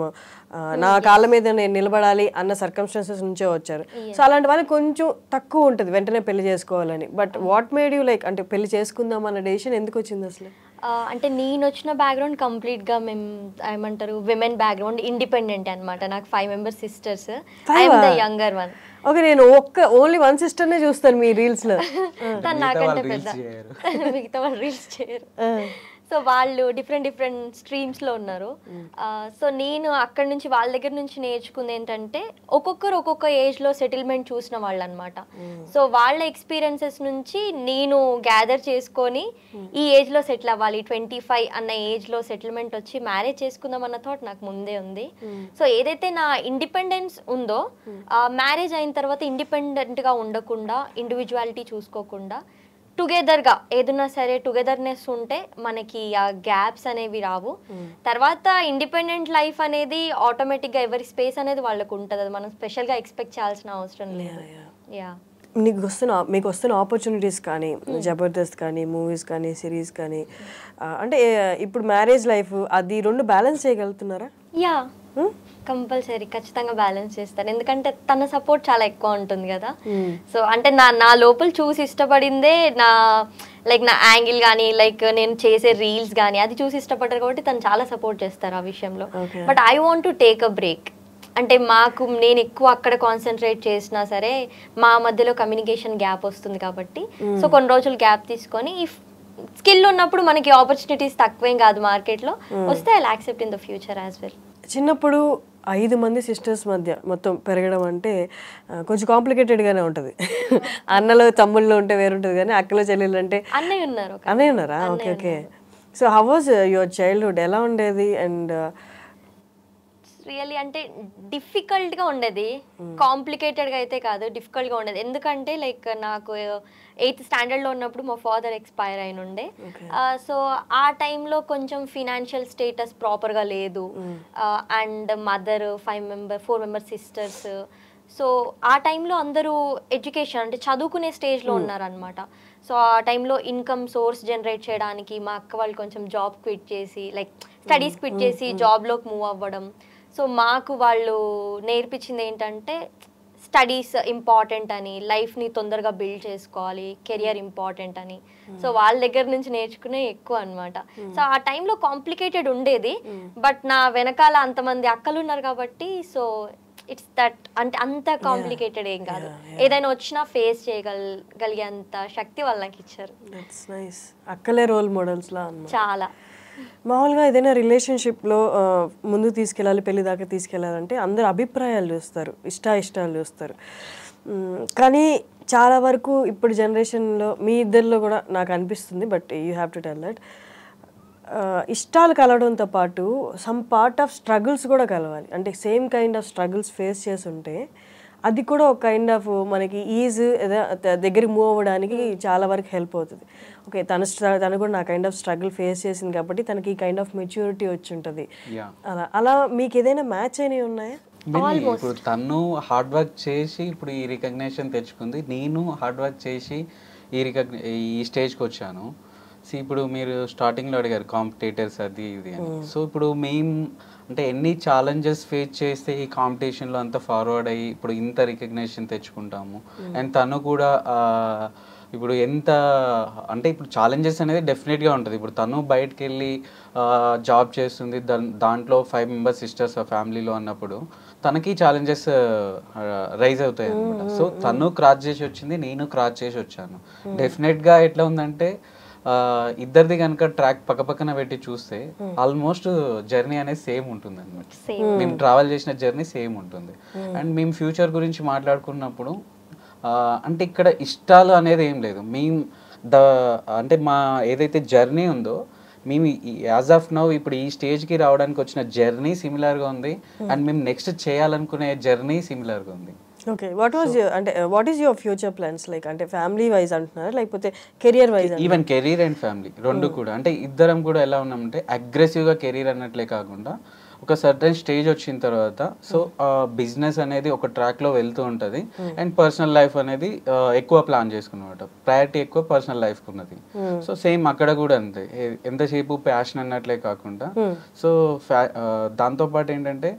నా కాళ్ళ మీద నేను నిలబడాలి అన్న సర్కమ్స్టాన్సెస్ నుంచే వచ్చారు. సో అలాంటి వాళ్ళకి కొంచెం తక్కువ ఉంటుంది వెంటనే పెళ్లి చేసుకోవాలని. But what made you like, అంటే పెళ్లి చేసుకుందాం అన్న డెసిషన్ ఎందుకు వచ్చింది అసలు? అంటే నేను వచ్చిన బ్యాక్గ్రౌండ్ కంప్లీట్గా మేము ఏమంటారు విమెన్ బ్యాక్గ్రౌండ్, ఇండిపెండెంట్ అనమాట. నాకు 5 members sisters, I'm the younger one. Okay, నేను ఓన్లీ 1 సిస్టర్నే చూస్తాను మీ రీల్స్లో. తను నాకంటే పెద్ద, మిగతా వాళ్ళు రీల్స్ చేయరు. సో వాళ్ళు డిఫరెంట్ స్ట్రీమ్స్లో ఉన్నారు. సో నేను అక్కడి నుంచి వాళ్ళ దగ్గర నుంచి నేర్చుకుంది ఏంటంటే ఒక్కొక్కరు ఒక్కొక్క ఏజ్లో సెటిల్మెంట్ చూసిన వాళ్ళు అనమాట. సో వాళ్ళ ఎక్స్పీరియన్సెస్ నుంచి నేను గ్యాదర్ చేసుకొని ఈ ఏజ్లో సెటిల్ అవ్వాలి, 25 అన్న ఏజ్లో సెటిల్మెంట్ వచ్చి మ్యారేజ్ చేసుకుందాం అన్న థాట్ నాకు ముందే ఉంది. సో ఏదైతే నా ఇండిపెండెన్స్ ఉందో, మ్యారేజ్ అయిన తర్వాత ఇండిపెండెంట్గా ఉండకుండా, ఇండివిజువాలిటీ చూసుకోకుండా టుగెదర్గా ఏదన్నా సరే టుగెదర్నెస్ ఉంటే మనకి ఆ గ్యాప్స్ అనేవి రావు. తర్వాత ఇండిపెండెంట్ లైఫ్ అనేది ఆటోమేటిక్గా ఎవరి స్పేస్ అనేది వాళ్ళకు ఉంటుంది, అది మనం స్పెషల్గా ఎక్స్పెక్ట్ చేయాల్సిన అవసరం లేదు. యా, మీకు వస్తున్న ఆపర్చునిటీస్ కానీ, జబర్దస్త్ కానీ, మూవీస్ కానీ, సిరీస్ కానీ, అంటే ఇప్పుడు మ్యారేజ్ లైఫ్ అది 2 బ్యాలెన్స్ చేయగలుగుతున్నారా? యా, కంపల్సరీ ఖచ్చితంగా బ్యాలెన్స్ చేస్తాను, ఎందుకంటే తన సపోర్ట్ చాలా ఎక్కువ ఉంటుంది కదా. సో అంటే నా లోపల చూసి ఇష్టపడిందే నా యాంగిల్ కానీ, నేను చేసే రీల్స్ కానీ అది చూసి ఇష్టపడ్డారు కాబట్టి తను చాలా సపోర్ట్ చేస్తారు ఆ విషయంలో. But I want to take a break. అంటే నేను ఎక్కువ అక్కడ కాన్సన్ట్రేట్ చేసినా సరే మా మధ్యలో కమ్యూనికేషన్ గ్యాప్ వస్తుంది కాబట్టి, సో కొన్ని రోజులు గ్యాప్ తీసుకొని ఇఫ్ స్కిల్ ఉన్నప్పుడు మనకి ఆపర్చునిటీస్ తక్కువేం కాదు మార్కెట్లో, వస్తే I accept in the future as well. చిన్నప్పుడు 5 మంది సిస్టర్స్ మధ్య మొత్తం పెరగడం అంటే కొంచెం కాంప్లికేటెడ్గానే ఉంటుంది. అన్నలో తమ్ముళ్ళు ఉంటే వేరుంటుంది, కానీ అక్కలో చెల్లెళ్ళు అంటే అన్నయ్య ఉన్నారా? Okay okay. So how was your childhood, ఎలా ఉండేది? అండ్ రియల్లీ అంటే డిఫికల్ట్గా ఉండేది, కాంప్లికేటెడ్గా అయితే కాదు, డిఫికల్ట్గా ఉండేది. ఎందుకంటే నాకు 8th స్టాండర్డ్లో ఉన్నప్పుడు మా ఫాదర్ ఎక్స్పైర్ అయిన ఉండే. సో ఆ టైంలో కొంచెం ఫినాన్షియల్ స్టేటస్ ప్రాపర్గా లేదు. And mother 4 members sisters. So ఆ టైంలో అందరూ ఎడ్యుకేషన్ అంటే చదువుకునే స్టేజ్లో ఉన్నారనమాట. సో ఆ టైంలో ఇన్కమ్ సోర్స్ జనరేట్ చేయడానికి మా అక్క వాళ్ళు కొంచెం జాబ్ క్విట్ చేసి స్టడీస్ క్విట్ చేసి జాబ్లోకి మూవ్ అవ్వడం. సో మాకు వాళ్ళు నేర్పించింది ఏంటంటే స్టడీస్ ఇంపార్టెంట్ అని, లైఫ్ని తొందరగా బిల్డ్ చేసుకోవాలి, కెరియర్ ఇంపార్టెంట్ అని. సో వాళ్ళ దగ్గర నుంచి నేర్చుకునే ఎక్కువ అనమాట. సో ఆ టైంలో కాంప్లికేటెడ్ ఉండేది, బట్ నా వెనకాల అంతమంది అక్కలు ఉన్నారు కాబట్టి సో ఇట్స్ దట్ అంటే అంత కాంప్లికేటెడ్ ఏం కాదు, ఏదైనా వచ్చినా ఫేస్ చేయగలిగేంత శక్తి వాళ్ళు నాకు ఇచ్చారు. అక్కలే రోల్ మోడల్స్ లా చాలా. మామూలుగా ఏదైనా రిలేషన్షిప్లో ముందుకు తీసుకెళ్ళాలి, పెళ్లి దాకా తీసుకెళ్ళాలంటే అందరు అభిప్రాయాలు చూస్తారు, ఇష్టాలు చూస్తారు. కానీ చాలా వరకు ఇప్పుడు జనరేషన్లో మీ ఇద్దరిలో కూడా నాకు అనిపిస్తుంది, but you have to tell that ఇష్టాలు కలవడంతో పాటు సమ్ పార్ట్ ఆఫ్ స్ట్రగుల్స్ కూడా కలవాలి. అంటే same kind of struggles face చేసి ఉంటే అది కూడా ఒక కైండ్ ఆఫ్ మనకి ఈజ్ దగ్గరికి మూవ్ అవ్వడానికి చాలా వరకు హెల్ప్ అవుతుంది. ఓకే, తను కూడా నా కైండ్ ఆఫ్ స్ట్రగుల్ ఫేస్ చేసింది కాబట్టి తనకి ఈ కైండ్ ఆఫ్ మెచ్యూరిటీ వచ్చి ఉంటుంది. అలా మీకు ఏదైనా మ్యాచ్ అయినవి ఉన్నాయా? ఇప్పుడు తను హార్డ్ వర్క్ చేసి ఇప్పుడు ఈ రికగ్నిషన్ తెచ్చుకుంది, నేను హార్డ్ వర్క్ చేసి ఈ స్టేజ్కి వచ్చాను. ఇప్పుడు మీరు స్టార్టింగ్లో అడిగారు కాంపిటేటర్స్ అది ఇది అని. సో ఇప్పుడు మేము అంటే ఎన్ని ఛాలెంజెస్ ఫేస్ చేస్తే ఈ కాంపిటీషన్లో అంత ఫార్వర్డ్ అయ్యి ఇప్పుడు ఇంత రికగ్నిషన్ తెచ్చుకుంటాము. అండ్ తను కూడా ఇప్పుడు ఎంత అంటే ఇప్పుడు ఛాలెంజెస్ అనేది డెఫినెట్గా ఉంటుంది. ఇప్పుడు తను బయటకు వెళ్ళి జాబ్ చేస్తుంది, దాంట్లో 5 మెంబర్స్ సిస్టర్స్ ఫ్యామిలీలో అన్నప్పుడు తనకి ఛాలెంజెస్ రైజ్ అవుతాయి అనమాట. సో తను క్రాస్ చేసి వచ్చింది, నేను క్రాస్ చేసి వచ్చాను. డెఫినెట్గా ఎట్లా ఉందంటే ఇద్దరిది కనుక ట్రాక్ పక్కన పెట్టి చూస్తే ఆల్మోస్ట్ జర్నీ అనేది సేమ్ ఉంటుంది అనమాట. మేము ట్రావెల్ చేసిన జర్నీ సేమ్ ఉంటుంది. అండ్ మేము ఫ్యూచర్ గురించి మాట్లాడుకున్నప్పుడు అంటే ఇక్కడ ఇష్టాలు అనేది ఏం లేదు. మేము అంటే మా ఏదైతే జర్నీ ఉందో మేము యాజ్ ఆఫ్ నౌ ఇప్పుడు ఈ స్టేజ్కి రావడానికి వచ్చిన జర్నీ సిమిలర్గా ఉంది. అండ్ మేము నెక్స్ట్ చేయాలనుకునే జర్నీ సిమిలర్గా ఉంది. Okay, what is your future plans? అంటే ఫ్యామిలీ వైజ్ అంటున్నారా లేకపోతే career wise? Even career and family రెండు కూడా. అంటే ఇద్దరం కూడా ఎలా ఉన్నామంటే అగ్రెసివ్గా కెరీర్ అన్నట్లే కాకుండా ఒక సర్టెన్ స్టేజ్ వచ్చిన తర్వాత సో బిజినెస్ అనేది ఒక ట్రాక్లో వెళ్తూ ఉంటుంది. అండ్ పర్సనల్ లైఫ్ అనేది ఎక్కువ ప్లాన్ చేసుకున్నమాట. ప్రయారిటీ ఎక్కువ పర్సనల్ లైఫ్కి ఉన్నది. సో సేమ్ అక్కడ కూడా అంతే, ఎంతసేపు ప్యాషన్ అన్నట్లే కాకుండా సో దాంతోపాటు ఏంటంటే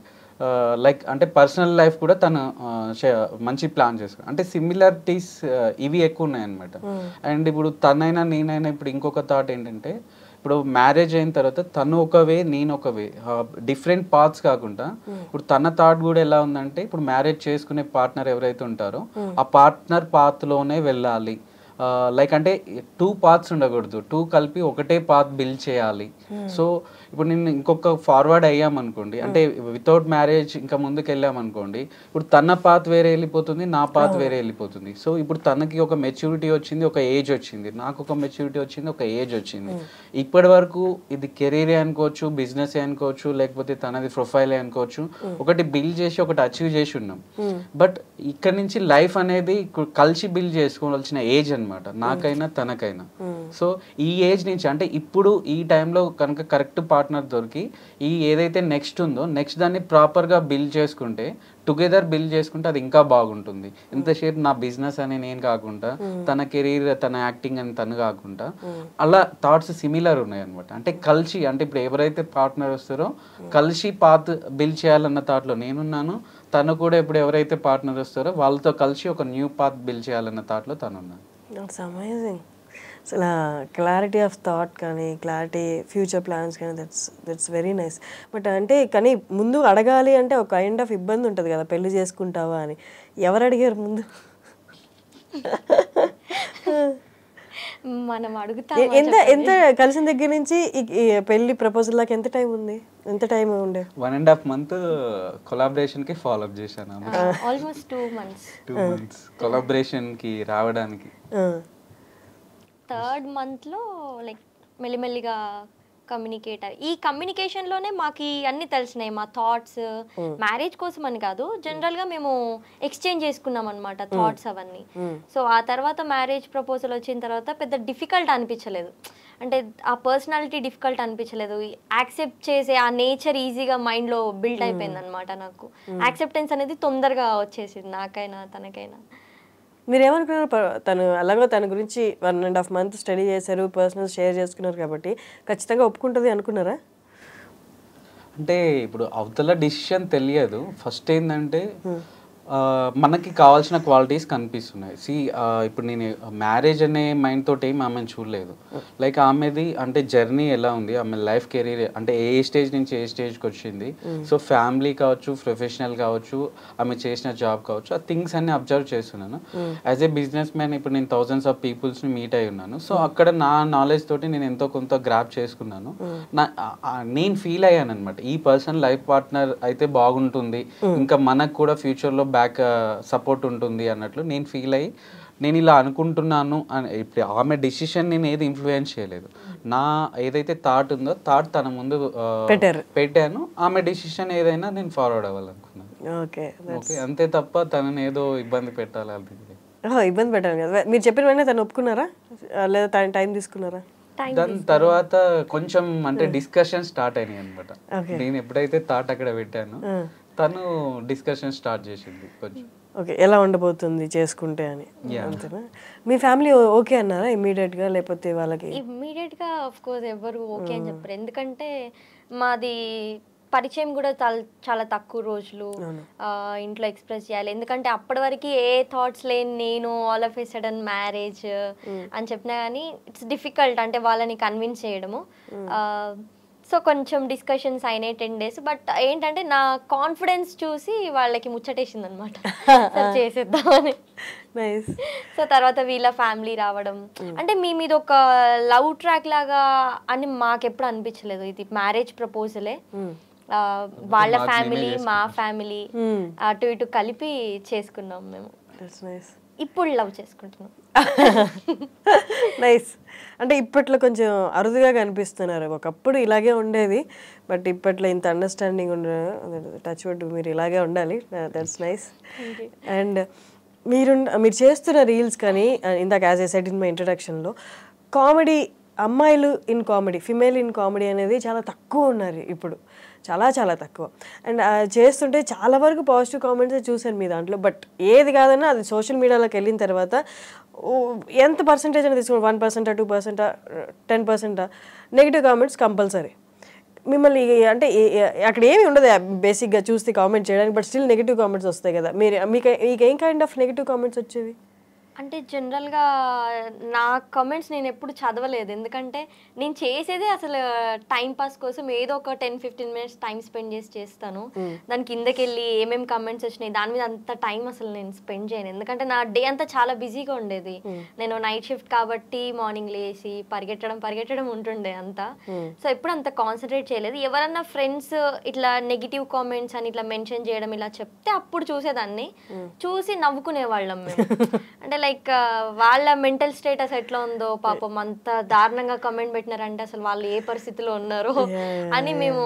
అంటే పర్సనల్ లైఫ్ కూడా తను మంచి ప్లాన్ చేసుకో అంటే సిమిలారిటీస్ ఇవి ఎక్కువ ఉన్నాయన్నమాట. అండ్ ఇప్పుడు తనైనా నేనైనా ఇప్పుడు ఇంకొక థాట్ ఏంటంటే ఇప్పుడు మ్యారేజ్ అయిన తర్వాత తను ఒక వే, నేను ఒక వే, డిఫరెంట్ పాత్స్ కాకుండా ఇప్పుడు తన థాట్ కూడా ఎలా ఉందంటే ఇప్పుడు మ్యారేజ్ చేసుకునే పార్ట్నర్ ఎవరైతే ఉంటారో ఆ పార్ట్నర్ పాత్లోనే వెళ్ళాలి. లైక్ అంటే 2 పాత్స్ ఉండకూడదు, 2 కలిపి ఒకటే పాత్ బిల్డ్ చేయాలి. సో ఇప్పుడు నేను ఇంకొక ఫార్వర్డ్ అయ్యామనుకోండి, అంటే వితౌట్ మ్యారేజ్ ఇంకా ముందుకు వెళ్ళామనుకోండి, ఇప్పుడు తన పాత్ వేరే వెళ్ళిపోతుంది, నా పాత్ వేరే వెళ్ళిపోతుంది. సో ఇప్పుడు తనకి ఒక మెచ్యూరిటీ వచ్చింది, ఒక ఏజ్ వచ్చింది, నాకు ఒక మెచ్యూరిటీ వచ్చింది, ఒక ఏజ్ వచ్చింది. ఇప్పటి వరకు ఇది కెరీరే అనుకోవచ్చు, బిజినెస్ అనుకోవచ్చు, లేకపోతే తనది ప్రొఫైలే అనుకోవచ్చు, ఒకటి బిల్డ్ చేసి ఒకటి అచీవ్ చేసి ఉన్నాం. బట్ ఇక్కడ నుంచి లైఫ్ అనేది కలిసి బిల్డ్ చేసుకోవాల్సిన ఏజ్ అనమాట, నాకైనా తనకైనా. సో ఈ ఏజ్ నుంచి అంటే ఇప్పుడు ఈ టైంలో కనుక కరెక్ట్ పార్ట్నర్ దొరికి ఈ ఏదైతే నెక్స్ట్ ఉందో నెక్స్ట్ దాన్ని ప్రాపర్గా బిల్డ్ చేసుకుంటే, టుగెదర్ బిల్డ్ చేసుకుంటే అది ఇంకా బాగుంటుంది. ఎంతసేపు నా బిజినెస్ అని నేను కాకుండా, తన కెరీర్ తన యాక్టింగ్ అని తను కాకుండా, అలా థాట్స్ సిమిలర్ ఉన్నాయి అనమాట. అంటే కలిసి, అంటే ఇప్పుడు ఎవరైతే పార్ట్నర్ వస్తారో కలిసి పాత్ బిల్డ్ చేయాలన్న థాట్లో నేనున్నాను, తను కూడా ఇప్పుడు ఎవరైతే పార్ట్నర్ వస్తారో వాళ్ళతో కలిసి ఒక న్యూ పాత్ బిల్డ్ చేయాలన్న థాట్లో తనున్నాను. That's amazing. అసలు క్లారిటీ ఆఫ్ థాట్ కానీ, క్లారిటీ ఫ్యూచర్ ప్లాన్స్ కానీ, దట్స్ వెరీ నైస్. బట్ అంటే కానీ ముందు అడగాలి అంటే ఒక కైండ్ ఆఫ్ ఇబ్బంది ఉంటుంది కదా, పెళ్లి చేసుకుంటావా అని. ఎవరు అడిగారు ముందు? మనం అడుగుతాం. ఎంత కలిసిన దగ్గర నుంచి ఈ పెళ్లి ప్రపోజల్ దాకా ఎంత టైం ఉంది? ఎంత టైం ఉండే? 1.5 month కొలాబరేషన్ కి ఫాలో అప్ చేశాను. Almost 2 months. 2 months కొలాబరేషన్ కి రావడానికి. 3rd month లో లైక్ మెల్లిమెల్లిగా కమ్యూనికేట్ అయ్యి, ఈ కమ్యూనికేషన్లోనే మాకు అన్నీ తెలిసినాయి, మా థాట్స్. మ్యారేజ్ కోసం అని కాదు, జనరల్గా మేము ఎక్స్చేంజ్ చేసుకున్నాం అనమాట థాట్స్ అవన్నీ. సో ఆ తర్వాత మ్యారేజ్ ప్రపోజల్ వచ్చిన తర్వాత పెద్ద డిఫికల్ట్ అనిపించలేదు, అంటే ఆ పర్సనాలిటీ డిఫికల్ట్ అనిపించలేదు. యాక్సెప్ట్ చేసే ఆ నేచర్ ఈజీగా మైండ్లో బిల్డ్ అయిపోయింది అనమాట. నాకు యాక్సెప్టెన్స్ అనేది తొందరగా వచ్చేసింది, నాకైనా తనకైనా. మీరు ఏమనుకున్నారు? తను అలాగో తన గురించి 1.5 month స్టడీ చేశారు, పర్సనల్ షేర్ చేసుకున్నారు కాబట్టి ఖచ్చితంగా ఒప్పుకుంటుంది అనుకున్నారా? అంటే ఇప్పుడు అవతల డిసిషన్ తెలియదు. ఫస్ట్ ఏంటంటే మనకి కావాల్సిన క్వాలిటీస్ కనిపిస్తున్నాయి. ఇప్పుడు నేను మ్యారేజ్ అనే మైండ్ తోటి ఏమి ఆమెను చూడలేదు. లైక్ ఆమెది అంటే జర్నీ ఎలా ఉంది, ఆమె లైఫ్ కెరీర్ అంటే ఏ స్టేజ్ నుంచి ఏ స్టేజ్కి వచ్చింది. సో ఫ్యామిలీ కావచ్చు, ప్రొఫెషనల్ కావచ్చు, ఆమె చేసిన జాబ్ కావచ్చు, ఆ థింగ్స్ అన్ని అబ్జర్వ్ చేస్తున్నాను. యాజ్ ఏ బిజినెస్ మ్యాన్ ఇప్పుడు నేను thousands of పీపుల్స్ని మీట్ అయి ఉన్నాను. సో అక్కడ నా నాలెడ్జ్ తోటి నేను ఎంతో కొంత గ్రాప్ చేసుకున్నాను. నేను ఫీల్ అయ్యాను అనమాట, ఈ పర్సన్ లైఫ్ పార్ట్నర్ అయితే బాగుంటుంది, ఇంకా మనకు కూడా ఫ్యూచర్లో బ్యాక్ సపోర్ట్ ఉంటుంది అన్నట్లు నేను ఫీల్ అయ్యి నేను ఇలా అనుకుంటున్నాను అని. ఇప్పుడు ఆమె డిసిషన్ నేను ఏది ఇన్ఫ్లుయెన్స్ చేయలేదు, నా ఏదైతే థాట్ ఉందో థాట్ తన ముందు పెట్టాను. ఆమె డిసిషన్ ఏదైనా నేను ఫార్వర్డ్ అవ్వాలనుకున్నాను. ఓకే, అంతే తప్ప తనని ఏదో ఇబ్బంది పెట్టాలి ఇబ్బంది పెట్టాలి కదా. మీరు చెప్పిన వెంటనే తను ఒప్పుకున్నారా లేదా తను టైం తీసుకున్నారా? దాని తర్వాత కొంచెం అంటే డిస్కషన్ స్టార్ట్ అయినాయి అనమాట. నేను ఎప్పుడైతే థాట్ అక్కడ పెట్టాను తను డిస్కషన్ స్టార్ట్ చేసింది కొంచెం. ఓకే, ఎలా ఉండబోతుంది చేసుకుంటే అని. అంతేనా? మీ ఫ్యామిలీ ఓకే అన్నారా ఇమ్మీడియట్ గా, లేకపోతే వాళ్ళకి? ఇమ్మీడియట్ గా ఆఫ్ కోర్స్ ఎవరు ఓకే అని చెప్పారు, ఎందుకంటే మాది పరిచయం కూడా చాలా తక్కువ రోజులు ఇంట్లో ఎక్స్ప్రెస్ చేయాలి. ఎందుకంటే అప్పటి వరకు ఏ థాట్స్ లేని నేను all of A sudden marriage అని చెప్పినా కానీ ఇట్స్ డిఫికల్ట్, అంటే వాళ్ళని కన్విన్స్ చేయడము. సో కొంచెం డిస్కషన్స్ అయినాయి 10 days. బట్ ఏంటంటే నా కాన్ఫిడెన్స్ చూసి వాళ్ళకి ముచ్చటేసింది అనమాట, చేసేద్దామని. సో తర్వాత వీళ్ళ ఫ్యామిలీ రావడం, అంటే మీ మీద ఒక లవ్ ట్రాక్ లాగా అని మాకెప్పుడు అనిపించలేదు. ఇది మ్యారేజ్ ప్రపోజలే, వాళ్ళ ఫ్యామిలీ మా ఫ్యామిలీ అటు ఇటు కలిపి చేసుకున్నాం మేము. ఇప్పుడు లవ్ చేసుకుంటున్నాం. నైస్. అంటే ఇప్పట్లో కొంచెం అరుదుగా కనిపిస్తున్నారు, ఒకప్పుడు ఇలాగే ఉండేది, బట్ ఇప్పట్లో ఇంత అండర్స్టాండింగ్ టచ్ వుడ్ మీరు ఇలాగే ఉండాలి. That's nice. అండ్ మీరు చేస్తున్న రీల్స్ కానీ, ఇందాక as a set in my ఇంట్రడక్షన్లో, కామెడీ అమ్మాయిలు in comedy, female in comedy అనేది చాలా తక్కువ ఉన్నారు ఇప్పుడు, చాలా చాలా తక్కువ. అండ్ చేస్తుంటే చాలా వరకు పాజిటివ్ కామెంట్స్ చూశాను మీ దాంట్లో. బట్ ఏది కాదన్నా అది సోషల్ మీడియాలోకి వెళ్ళిన తర్వాత ఎంత పర్సంటేజ్ అని తీసుకోండి, 1%, 2%, 10% నెగిటివ్ కామెంట్స్ కంపల్సరీ. మిమ్మల్ని అంటే అక్కడ ఏమి ఉండదు బేసిక్గా చూస్తే కామెంట్ చేయడానికి, బట్ స్టిల్ నెగిటివ్ కామెంట్స్ వస్తాయి కదా. మీకు ఏం కైండ్ ఆఫ్ నెగిటివ్ కామెంట్స్ వచ్చేవి? అంటే జనరల్గా నా కామెంట్స్ నేను ఎప్పుడు చదవలేదు, ఎందుకంటే నేను చేసేదే అసలు టైం పాస్ కోసం ఏదో ఒక 10-15 మినిట్స్ టైం స్పెండ్ చేసి చేస్తాను. దాని కిందకి వెళ్ళి ఏమేమి కామెంట్స్ వచ్చినాయి దాని మీద అంత టైం అసలు నేను స్పెండ్ చేయను, ఎందుకంటే నా డే అంతా చాలా బిజీగా ఉండేది. నేను నైట్ షిఫ్ట్ కాబట్టి మార్నింగ్ లేసి పరిగెట్టడం ఉంటుండే అంతా. సో ఎప్పుడు అంత కాన్సన్ట్రేట్ చేయలేదు. ఎవరన్నా ఫ్రెండ్స్ ఇట్లా నెగిటివ్ కామెంట్స్ అని ఇట్లా మెన్షన్ చేయడం ఇలా చెప్తే అప్పుడు చూసేదాన్ని, చూసి నవ్వుకునేవాళ్ళం మేము. అంటే లైక్ వాళ్ళ మెంటల్ స్టేటస్ ఎట్లా ఉందో పాపం, అంత దారుణంగా కమెంట్ పెట్టినారంటే అసలు వాళ్ళు ఏ పరిస్థితిలో ఉన్నారో అని మేము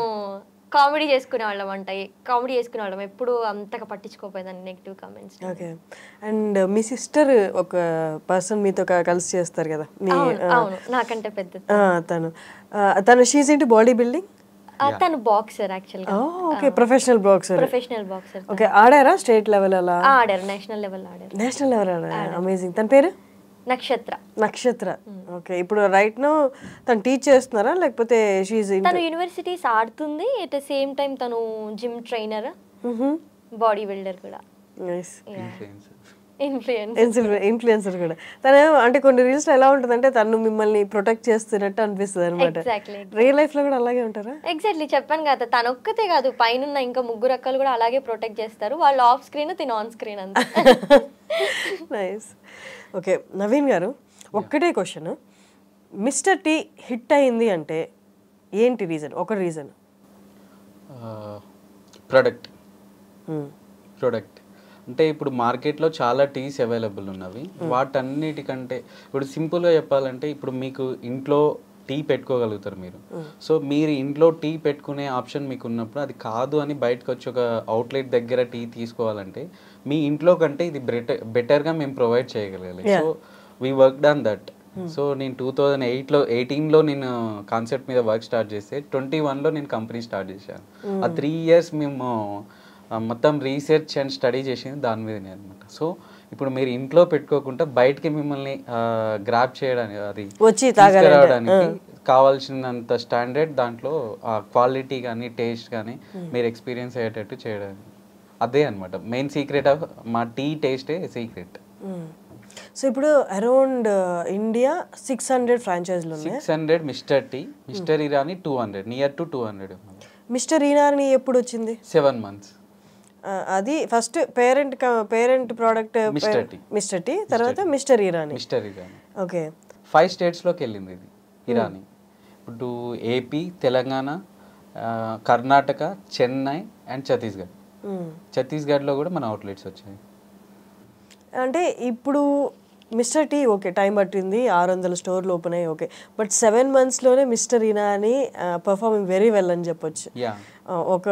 కామెడీ చేసుకునేవాళ్ళం. ఎప్పుడు అంతగా పట్టించుకోపోయేదాన్ని నెగిటివ్ కామెంట్స్. ఓకే. అండ్ మీ సిస్టర్ ఒక పర్సన్ మీతో కలిసి చేస్తారు కదా? అవును, నాకంటే పెద్ద తను షీజ్ ఇంటూ బాడీ బిల్డింగ్. తను బాక్సర్ యాక్చువల్గా. Okay, professional boxer. ఓకే, ఆడారా స్టేట్ లెవెల్ అలా? ఆడారు, నేషనల్ లెవెల్ ఆడారు. అమేజింగ్. తన పేరు నక్షత్ర. ఓకే, ఇప్పుడు రైట్ నో తను టీచ్ చేస్తున్నారా లేకపోతే తను యూనివర్సిటీస్ ఆడుతుంది, ఎట్ ద సేమ్ టైం తను జిమ్ ట్రైనర్, బాడీ బిల్డర్ కూడా. ఇన్ఫ్లుయెన్సర్ కూడా. తను అంటే కొన్ని రీల్స్ ఎలా ఉంటుందంటే తను మిమ్మల్ని ప్రొటెక్ట్ చేస్తున్నట్టు అనిపిస్తుంది అనమాట. రియల్ లైఫ్ లో కూడా అలాగే ఉంటారా? ఎగ్జాక్ట్లీ, చెప్పాను కదా, తను ఒక్కతే కాదు, పైన ఇంకా 3 అక్కలు కూడా అలాగే ప్రొటెక్ట్ చేస్తారు. వాళ్ళు ఆఫ్ స్క్రీన్, తిను ఆన్ స్క్రీన్ అంతా. నైస్. ఓకే, నవీన్ గారు, ఒక్కటే క్వశ్చన్. మిస్టర్ టీ హిట్ అయింది అంటే ఏంటి రీజన్? ఒక రీజన్. ప్రొడక్ట్ అంటే ఇప్పుడు మార్కెట్లో చాలా టీస్ అవైలబుల్ ఉన్నవి. వాటన్నిటికంటే ఇప్పుడు సింపుల్గా చెప్పాలంటే ఇప్పుడు మీకు ఇంట్లో టీ పెట్టుకోగలుగుతారు మీరు. సో మీరు ఇంట్లో టీ పెట్టుకునే ఆప్షన్ మీకు ఉన్నప్పుడు అది కాదు అని బయటకు వచ్చి ఒక అవుట్లెట్ దగ్గర టీ తీసుకోవాలంటే మీ ఇంట్లో కంటే ఇది బెటర్గా మేము ప్రొవైడ్ చేయగలగాలి. So we work on that. So నేను 2018లో నేను కాన్సెప్ట్ మీద వర్క్ స్టార్ట్ చేస్తే 2021లో నేను కంపెనీ స్టార్ట్ చేశాను. ఆ 3 years మేము మొత్తం రీసెర్చ్ అండ్ స్టడీ చేసింది దాని మీదనే అనమాట. సో ఇప్పుడు మీరు ఇంట్లో పెట్టుకోకుండా బయటకి మిమ్మల్ని గ్రాప్ చేయడానికి, అది తీసుకురావడానికి కావాల్సినంత స్టాండర్డ్ దాంట్లో క్వాలిటీ కానీ టేస్ట్ కానీ మీరు ఎక్స్పీరియన్స్ అయ్యేటట్టు చేయడానికి, అదే అనమాట మెయిన్ సీక్రెట్ ఆఫ్ మా టీ టేస్టే సీక్రెట్. సో ఇప్పుడు అరౌండ్ ఇండియా 600 ఫ్రాంచైజీలు ఉన్నాయి. 600 Mister Tea, Mister Irani 200, near to 200. Mister Irani ఎప్పుడు వచ్చింది? 7 months. అది first parent product Mister Tea, తర్వాత మిస్టర్ ఇరానీ. ఓకే, 5 స్టేట్స్లోకి వెళ్ళింది ఇది ఇరానీ. ఇప్పుడు ఏపీ, తెలంగాణ, కర్ణాటక, చెన్నై అండ్ ఛత్తీస్గఢ్లో కూడా మన అవుట్లెట్స్ వచ్చాయి. అంటే ఇప్పుడు మిస్టర్ టీ ఓకే టైం పట్టింది, 600 స్టోర్లు ఓపెన్ అయ్యి, ఓకే, బట్ 7 monthsలోనే Mister Irani performing very well అని చెప్పొచ్చు. ఒక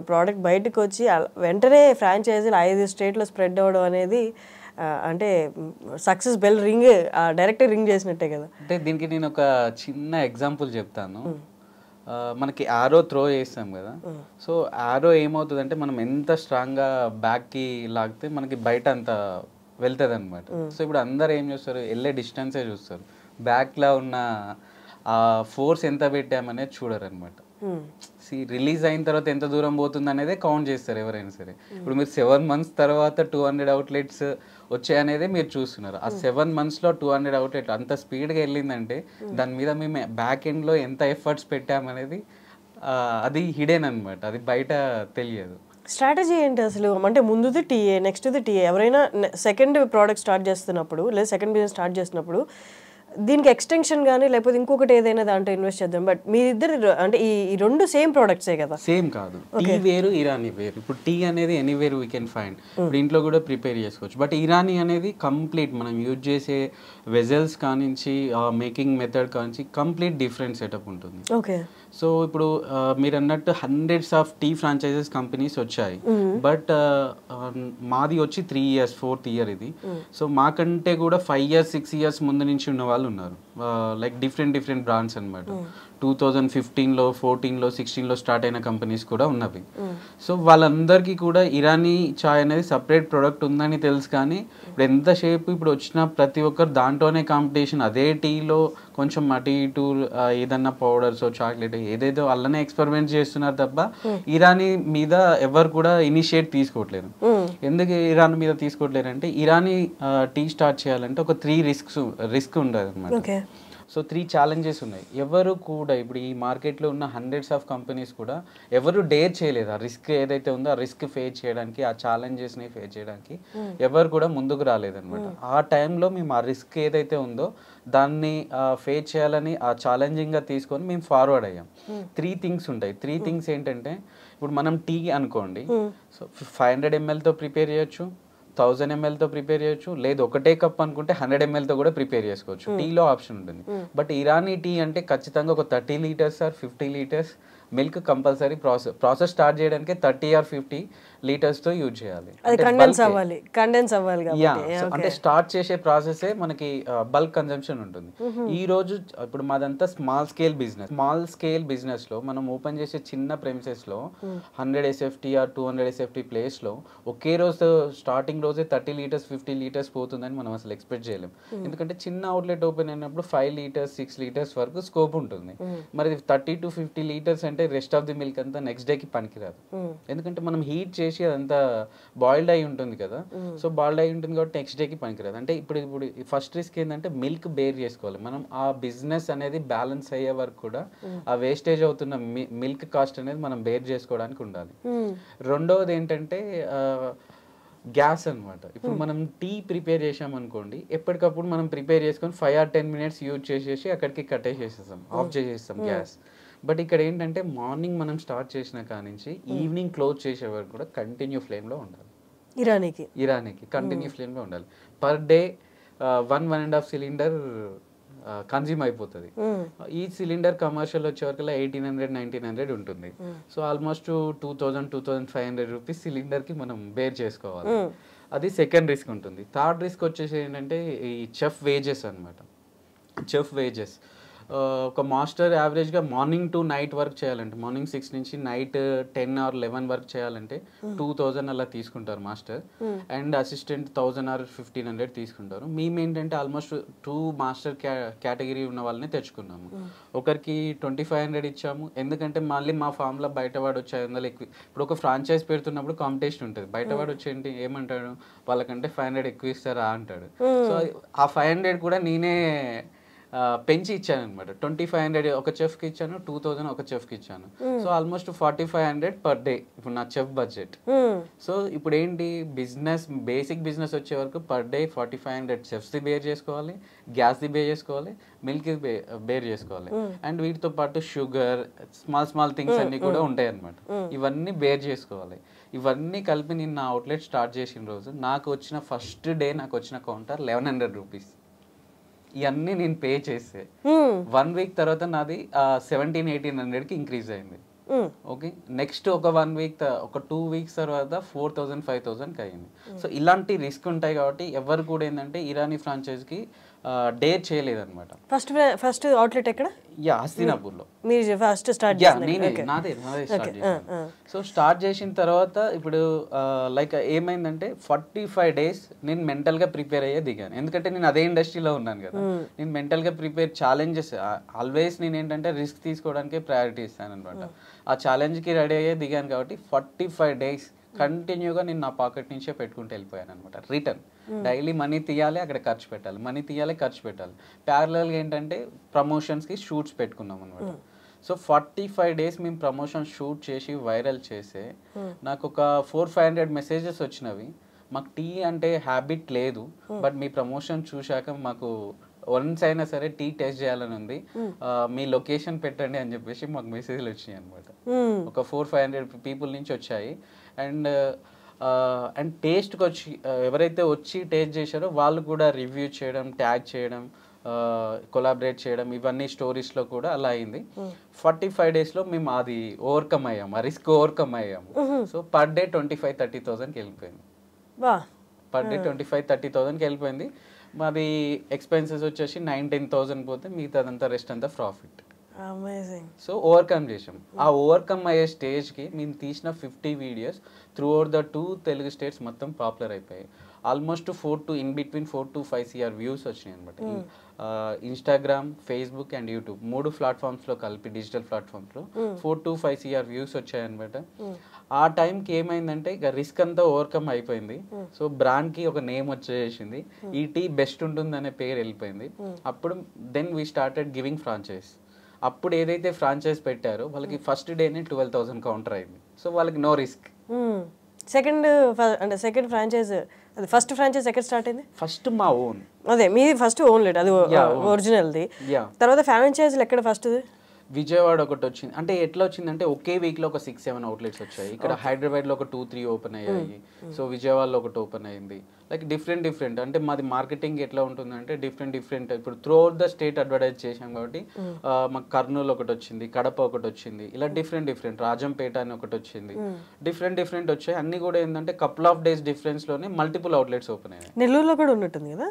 ప్రోడక్ట్ బయటకు వచ్చి వెంటనే ఫ్రాంచైజీలు 5 స్టేట్లో స్ప్రెడ్ అవ్వడం అనేది అంటే success bell ring direct ring చేసినట్టే కదా. అంటే దీనికి నేను ఒక చిన్న ఎగ్జాంపుల్ చెప్తాను. మనకి ఆరో త్రో చేస్తాం కదా, సో ఆరో ఏమవుతుందంటే మనం ఎంత స్ట్రాంగ్గా బ్యాక్కి లాగితే మనకి బయట అంత వెళ్తుంది అనమాట. సో ఇప్పుడు అందరు ఏం చూస్తారు, వెళ్ళే డిస్టెన్సే చూస్తారు, బ్యాక్లో ఉన్న ఆ ఫోర్స్ ఎంత పెట్టామనేది చూడరు అనమాట. రిలీజ్ అయిన తర్వాత ఎంత దూరం పోతుంది అనేది కౌంట్ చేస్తారు ఎవరైనా సరే. ఇప్పుడు మీరు 7 months తర్వాత 200 outlets వచ్చాయనేదే మీరు చూస్తున్నారు. ఆ 7 monthsలో 200 outlets అంత స్పీడ్గా వెళ్ళిందంటే దాని మీద మేము బ్యాక్ ఎండ్లో ఎంత ఎఫర్ట్స్ పెట్టామనేది అది హిడెన్ అనమాట, అది బయట తెలియదు. స్ట్రాటజీ ఏంటి అసలు? అంటే ముందుది టీఏ, నెక్స్ట్ది టీఏ. ఎవరైనా సెకండ్ ప్రోడక్ట్ స్టార్ట్ చేస్తున్నప్పుడు లేదా సెకండ్ బిజినెస్ స్టార్ట్ చేస్తున్నప్పుడు దీనికి ఎక్స్టెన్షన్ కానీ లేకపోతే ఇంకొకటి ఏదైనా దాంట్లో ఇన్వెస్ట్ చేద్దాం, బట్ మీ ఇద్దరు అంటే ఈ 2 సేమ్ ప్రోడక్ట్సే కదా? సేమ్ కాదు, టీ వేరు ఇరానీ వేరు. ఇప్పుడు టీ అనేది ఎనీవేర్ వీ కెన్ ఫైండ్, ఇప్పుడు ఇంట్లో కూడా ప్రిపేర్ చేసుకోవచ్చు. బట్ ఇరానీ అనేది కంప్లీట్ మనం యూజ్ చేసే వెజల్స్ కానించి మేకింగ్ మెథడ్ కానించి కంప్లీట్ డిఫరెంట్ సెటప్ ఉంటుంది. ఓకే, సో ఇప్పుడు మీరు అన్నట్టు hundreds of tea franchises companies వచ్చాయి, బట్ మాది వచ్చి 3 years, 4th year ఇది. సో మాకంటే కూడా 5 years, 6 years ముందు నుంచి ఉన్న వాళ్ళు ఉన్నారు. లైక్ డిఫరెంట్ బ్రాండ్స్ అనమాట. 2015లో 14లో 16లో స్టార్ట్ అయిన కంపెనీస్ కూడా ఉన్నవి. సో వాళ్ళందరికీ కూడా ఇరానీ చాయ్ అనేది సపరేట్ ప్రొడక్ట్ ఉందని తెలుసు, కానీ ఇప్పుడు ఎంతసేపు ఇప్పుడు వచ్చిన ప్రతి ఒక్కరు దాంట్లోనే కాంపిటీషన్, అదే టీలో కొంచెం అటు ఇటు ఏదన్నా పౌడర్స్ చాక్లెట్ ఏదేదో అలానే ఎక్స్పెరిమెంట్ చేస్తున్నారు తప్ప ఇరానీ మీద ఎవరు కూడా ఇనిషియేట్ తీసుకోవట్లేదు. ఎందుకు ఇరాన్ మీద తీసుకోవట్లేదు అంటే ఇరానీ టీ స్టార్ట్ చేయాలంటే ఒక 3 రిస్క్ ఉండదు అనమాట. సో 3 ఛాలెంజెస్ ఉన్నాయి. ఎవరు కూడా ఇప్పుడు ఈ మార్కెట్లో ఉన్న హండ్రెడ్స్ ఆఫ్ కంపెనీస్ కూడా ఎవరు డేర్ చేయలేదు ఆ రిస్క్ ఏదైతే ఉందో ఆ రిస్క్ ఫేస్ చేయడానికి, ఆ ఛాలెంజెస్ని ఫేస్ చేయడానికి ఎవరు కూడా ముందుకు రాలేదన్నమాట. ఆ టైంలో మేము ఆ రిస్క్ ఏదైతే ఉందో దాన్ని ఫేస్ చేయాలని ఆ ఛాలెంజింగ్గా తీసుకొని మేము ఫార్వర్డ్ అయ్యాం. 3 థింగ్స్ ఉంటాయి. 3 థింగ్స్ ఏంటంటే ఇప్పుడు మనం టీ అనుకోండి, సో 500 mlతో ప్రిపేర్ చేయొచ్చు, 1000 mlతో ప్రిపేర్ చేయొచ్చు, లేదు ఒకటే కప్ అనుకుంటే 100 mlతో కూడా ప్రిపేర్ చేసుకోవచ్చు. టీలో ఆప్షన్ ఉంటుంది. బట్ ఇరానీ టీ అంటే ఖచ్చితంగా ఒక 30 litres are 50 litres milk compulsory process start చేయడానికి 30 ఆర్ 50 లీటర్స్తో యూజ్ చేయాలి. కండెన్స్ అవ్వాలి అంటే స్టార్ట్ చేసే ప్రాసెసే మనకి బల్క్ కన్జంప్షన్ ఉంటుంది. ఈ రోజు ఇప్పుడు మాదంతా స్మాల్ స్కేల్ బిజినెస్ లో మనం ఓపెన్ చేసే చిన్న ప్రెమిసెస్ లో 100 SFT ఆర్ 200 SFT ప్లేస్ లో ఒకే రోజు స్టార్టింగ్ రోజే 30 లీటర్స్ 50 లీటర్స్ పోతుందని మనం అసలు ఎక్స్పెక్ట్ చేయలేం. ఎందుకంటే చిన్న అవుట్లెట్ ఓపెన్ అయినప్పుడు 5 లీటర్స్ 6 లీటర్స్ వరకు స్కోప్ ఉంటుంది. మరి 30 to 50 లీటర్స్ అంటే రెస్ట్ ఆఫ్ ది మిల్క్ అంతా నెక్స్ట్ డేకి పనికిరాదు. ఎందుకంటే మనం హీట్ చేసి అదంతా బాయిల్డ్ అయి ఉంటుంది కదా, సో బాయిల్డ్ అయి ఉంటుంది కాబట్టి నెక్స్ట్ డేకి పనికిరాదు. అంటే ఇప్పుడు ఫస్ట్ రిస్క్ ఏంటంటే మిల్క్ బేర్ చేసుకోవాలి మనం. ఆ బిజినెస్ అనేది బ్యాలెన్స్ అయ్యే వరకు కూడా ఆ వేస్టేజ్ అవుతున్న మిల్క్ కాస్ట్ అనేది మనం బేర్ చేసుకోవడానికి ఉండాలి. రెండవది ఏంటంటే గ్యాస్ అనమాట. ఇప్పుడు మనం టీ ప్రిపేర్ చేసామనుకోండి, ఎప్పటికప్పుడు మనం ప్రిపేర్ చేసుకొని 5 or 10 minutes యూజ్ చేసేసి అక్కడికి కట్టేసేస్తాం, ఆఫ్ చేసేస్తాం గ్యాస్. బట్ ఇక్కడ ఏంటంటే మార్నింగ్ మనం స్టార్ట్ చేసిన కానించి ఈవినింగ్ క్లోజ్ చేసే వరకు కూడా కంటిన్యూ ఫ్లేమ్లో ఉండాలి. ఇరానీకి కంటిన్యూ ఫ్లేమ్లో ఉండాలి. పర్ డే 1.5 సిలిండర్ కన్జ్యూమ్ అయిపోతుంది. ఈ సిలిండర్ కమర్షియల్ వచ్చే వరకు 1800-1900 ఉంటుంది. సో ఆల్మోస్ట్ 2000-2500 రూపీస్ సిలిండర్కి మనం బేర్ చేసుకోవాలి. అది సెకండ్ రిస్క్ ఉంటుంది. థర్డ్ రిస్క్ వచ్చేసి ఏంటంటే ఈ చెఫ్ వేజెస్ అనమాట. చెఫ్ వేజెస్ ఒక మాస్టర్ యావరేజ్గా మార్నింగ్ టు నైట్ వర్క్ చేయాలంటే, మార్నింగ్ 6 నుంచి నైట్ 10 or 11 వర్క్ చేయాలంటే 2000 అలా తీసుకుంటారు మాస్టర్. అండ్ అసిస్టెంట్ 1000 or 1500 తీసుకుంటారు. మేము ఏంటంటే ఆల్మోస్ట్ 2 మాస్టర్ కేటగిరీ ఉన్న వాళ్ళని తెచ్చుకున్నాము. ఒకరికి 2500 ఇచ్చాము. ఎందుకంటే మళ్ళీ మా ఫామ్లో బయటవాడు వచ్చి 500 ఎక్కువ. ఇప్పుడు ఒక ఫ్రాంచైజ్ పెడుతున్నప్పుడు కాంపిటీషన్ ఉంటుంది. బయటవాడు వచ్చేంటి ఏమంటాడు, వాళ్ళకంటే 500 ఎక్కువ ఇస్తారా అంటాడు. సో ఆ 500 కూడా నేనే పెంచి ఇచ్చాను అనమాట. 2500 ఒక చెఫ్కి ఇచ్చాను, 2000 ఒక చెఫ్కి ఇచ్చాను. సో ఆల్మోస్ట్ 4500 పర్ డే ఇప్పుడు నా చెఫ్ బడ్జెట్. సో ఇప్పుడు ఏంటి బిజినెస్, బేసిక్ బిజినెస్ వచ్చే వరకు పర్ డే 4500 చెఫ్స్ది బేర్ చేసుకోవాలి, గ్యాస్ది బేర్ చేసుకోవాలి, మిల్క్ బేర్ చేసుకోవాలి. అండ్ వీటితో పాటు షుగర్, స్మాల్ థింగ్స్ అన్ని కూడా ఉంటాయి అనమాట. ఇవన్నీ బేర్ చేసుకోవాలి. ఇవన్నీ కలిపి నేను నా అవుట్లెట్ స్టార్ట్ చేసిన రోజు నాకు వచ్చిన ఫస్ట్ డే నాకు వచ్చిన కౌంటర్ 1100 రూపీస్. ఇవన్నీ నేను పే చేస్తే 1 week తర్వాత నాది 1700-1800కి ఇంక్రీజ్ అయింది. ఓకే, నెక్స్ట్ ఒక 1 week ఒక 2 weeks తర్వాత 4000-5000కి అయింది. సో ఇలాంటి రిస్క్ ఉంటాయి కాబట్టి ఎవరు కూడా ఏంటంటే ఇరానీ ఫ్రాంచైజ్కి డేర్ చేయలేదన్నమాట. ఫస్ట్ అవుట్లెట్ ఎక్కడ? హస్తినాపూర్లో. మీరు ఫస్ట్ స్టార్ట్ నాదే స్టార్ట్ చేశాను. సో స్టార్ట్ చేసిన తర్వాత ఇప్పుడు లైక్ ఏమైందంటే 45 days నేను మెంటల్గా ప్రిపేర్ అయ్యే దిగాను. ఎందుకంటే నేను అదే ఇండస్ట్రీలో ఉన్నాను కదా, నేను మెంటల్గా ప్రిపేర్, ఛాలెంజెస్ ఆల్వేస్ నేను ఏంటంటే రిస్క్ తీసుకోవడానికి ప్రయారిటీ ఇస్తాను అనమాట. ఆ ఛాలెంజ్కి రెడీ అయ్యే దిగాను కాబట్టి 45 days కంటిన్యూగా నేను నా పాకెట్ నుంచే పెట్టుకుంటూ వెళ్ళిపోయాను అనమాట. రిటర్న్ డైలీ మనీ తీయాలి, అక్కడ ఖర్చు పెట్టాలి, మనీ తీయాలి, ఖర్చు పెట్టాలి. ప్యారలల్గా ఏంటంటే ప్రమోషన్స్కి షూట్స్ పెట్టుకున్నాం అనమాట. సో 45 days మేము ప్రమోషన్ షూట్ చేసి వైరల్ చేసే నాకు ఒక 400-500 మెసేజెస్ వచ్చినవి. మాకు టీ అంటే హ్యాబిట్ లేదు, బట్ మీ ప్రమోషన్ చూశాక మాకు వన్స్ అయినా సరే టీ టేస్ట్ చేయాలని ఉంది, మీ లొకేషన్ పెట్టండి అని చెప్పేసి మాకు మెసేజ్లు వచ్చినాయి అనమాట. ఒక 400-500 పీపుల్ నుంచి వచ్చాయి. అండ్ టేస్ట్కి వచ్చి ఎవరైతే వచ్చి టేస్ట్ చేశారో వాళ్ళు కూడా రివ్యూ చేయడం, ట్యాగ్ చేయడం, కొలాబరేట్ చేయడం, ఇవన్నీ స్టోరీస్లో కూడా అలా అయింది. 45 daysలో మేము అది ఓవర్కమ్ అయ్యాము, ఆ రిస్క్ ఓవర్కమ్ అయ్యాము. సో పర్ డే 25,000-30,000కి వెళ్ళిపోయింది. పర్ డే 25,000-30,000కి వెళ్ళిపోయింది. మరి ఎక్స్పెన్సెస్ వచ్చేసి 9-10,000 పోతే మిగతాదంతా రెస్ట్ అంతా ప్రాఫిట్. అమేజింగ్. సో ఓవర్కమ్ చేసాం. ఆ ఓవర్కమ్ అయ్యే స్టేజ్కి మేము తీసిన 50 videos through out the 2 Telugu states మొత్తం పాపులర్ అయిపోయాయి. ఆల్మోస్ట్ 4 to 5 CR వ్యూస్ వచ్చినాయి అనమాట. ఇన్స్టాగ్రామ్, ఫేస్బుక్ అండ్ యూట్యూబ్ 3 ప్లాట్ఫామ్స్లో కలిపి డిజిటల్ ప్లాట్ఫామ్స్లో 4 to 5 CR వ్యూస్ వచ్చాయన్నమాట. ఆ టైంకి ఏమైందంటే ఇక రిస్క్ అంతా ఓవర్కమ్ అయిపోయింది. సో బ్రాండ్కి ఒక నేమ్ వచ్చేసింది, ఈ టీ బెస్ట్ ఉంటుంది అనే పేరు వెళ్ళిపోయింది. అప్పుడు then we started giving franchise. అప్పుడు ఏదైతే ఫ్రాంచైజ్ పెట్టారో వాళ్ళకి ఫస్ట్ డేనే 12,000 కౌంటర్ అయింది. సో వాళ్ళకి నో రిస్క్. సెకండ్ ఫ్రాంచైజ్, అది ఫస్ట్ ఫ్రాంచైజ్ ఎక్కడ స్టార్ట్ అయింది? ఫస్ట్ మా ఓన్. అదే మీది ఫస్ట్ ఓన్ లేదు, అది ఒరిజినల్ది. తర్వాత ఫ్రాంచైజీలు ఎక్కడ ఫస్ట్? విజయవాడ ఒకటి వచ్చింది. అంటే ఎట్లా వచ్చిందంటే ఒకే వీక్లో ఒక 6-7 అవుట్లెట్స్ వచ్చాయి. ఇక్కడ హైదరాబాద్లో ఒక 2-3 ఓపెన్ అయ్యాయి. సో విజయవాడలో ఒకటి ఓపెన్ అయింది. లైక్ డిఫరెంట్ అంటే మాది మార్కెటింగ్ ఎట్లా ఉంటుందంటే డిఫరెంట్ ఇప్పుడు through out the state advertise చేసాం కాబట్టి మాకు కర్నూలు ఒకటి వచ్చింది, కడప ఒకటి వచ్చింది, ఇలా డిఫరెంట్ రాజంపేట అని ఒకటి వచ్చింది. డిఫరెంట్ వచ్చాయి. అన్ని కూడా ఏంటంటే కపుల్ ఆఫ్ డేస్ డిఫరెన్స్ లోనే మల్టిపుల్ అవుట్లెట్స్ ఓపెన్ అయ్యాయి. నెల్లూరులో కూడా ఉన్నట్టుంది కదా?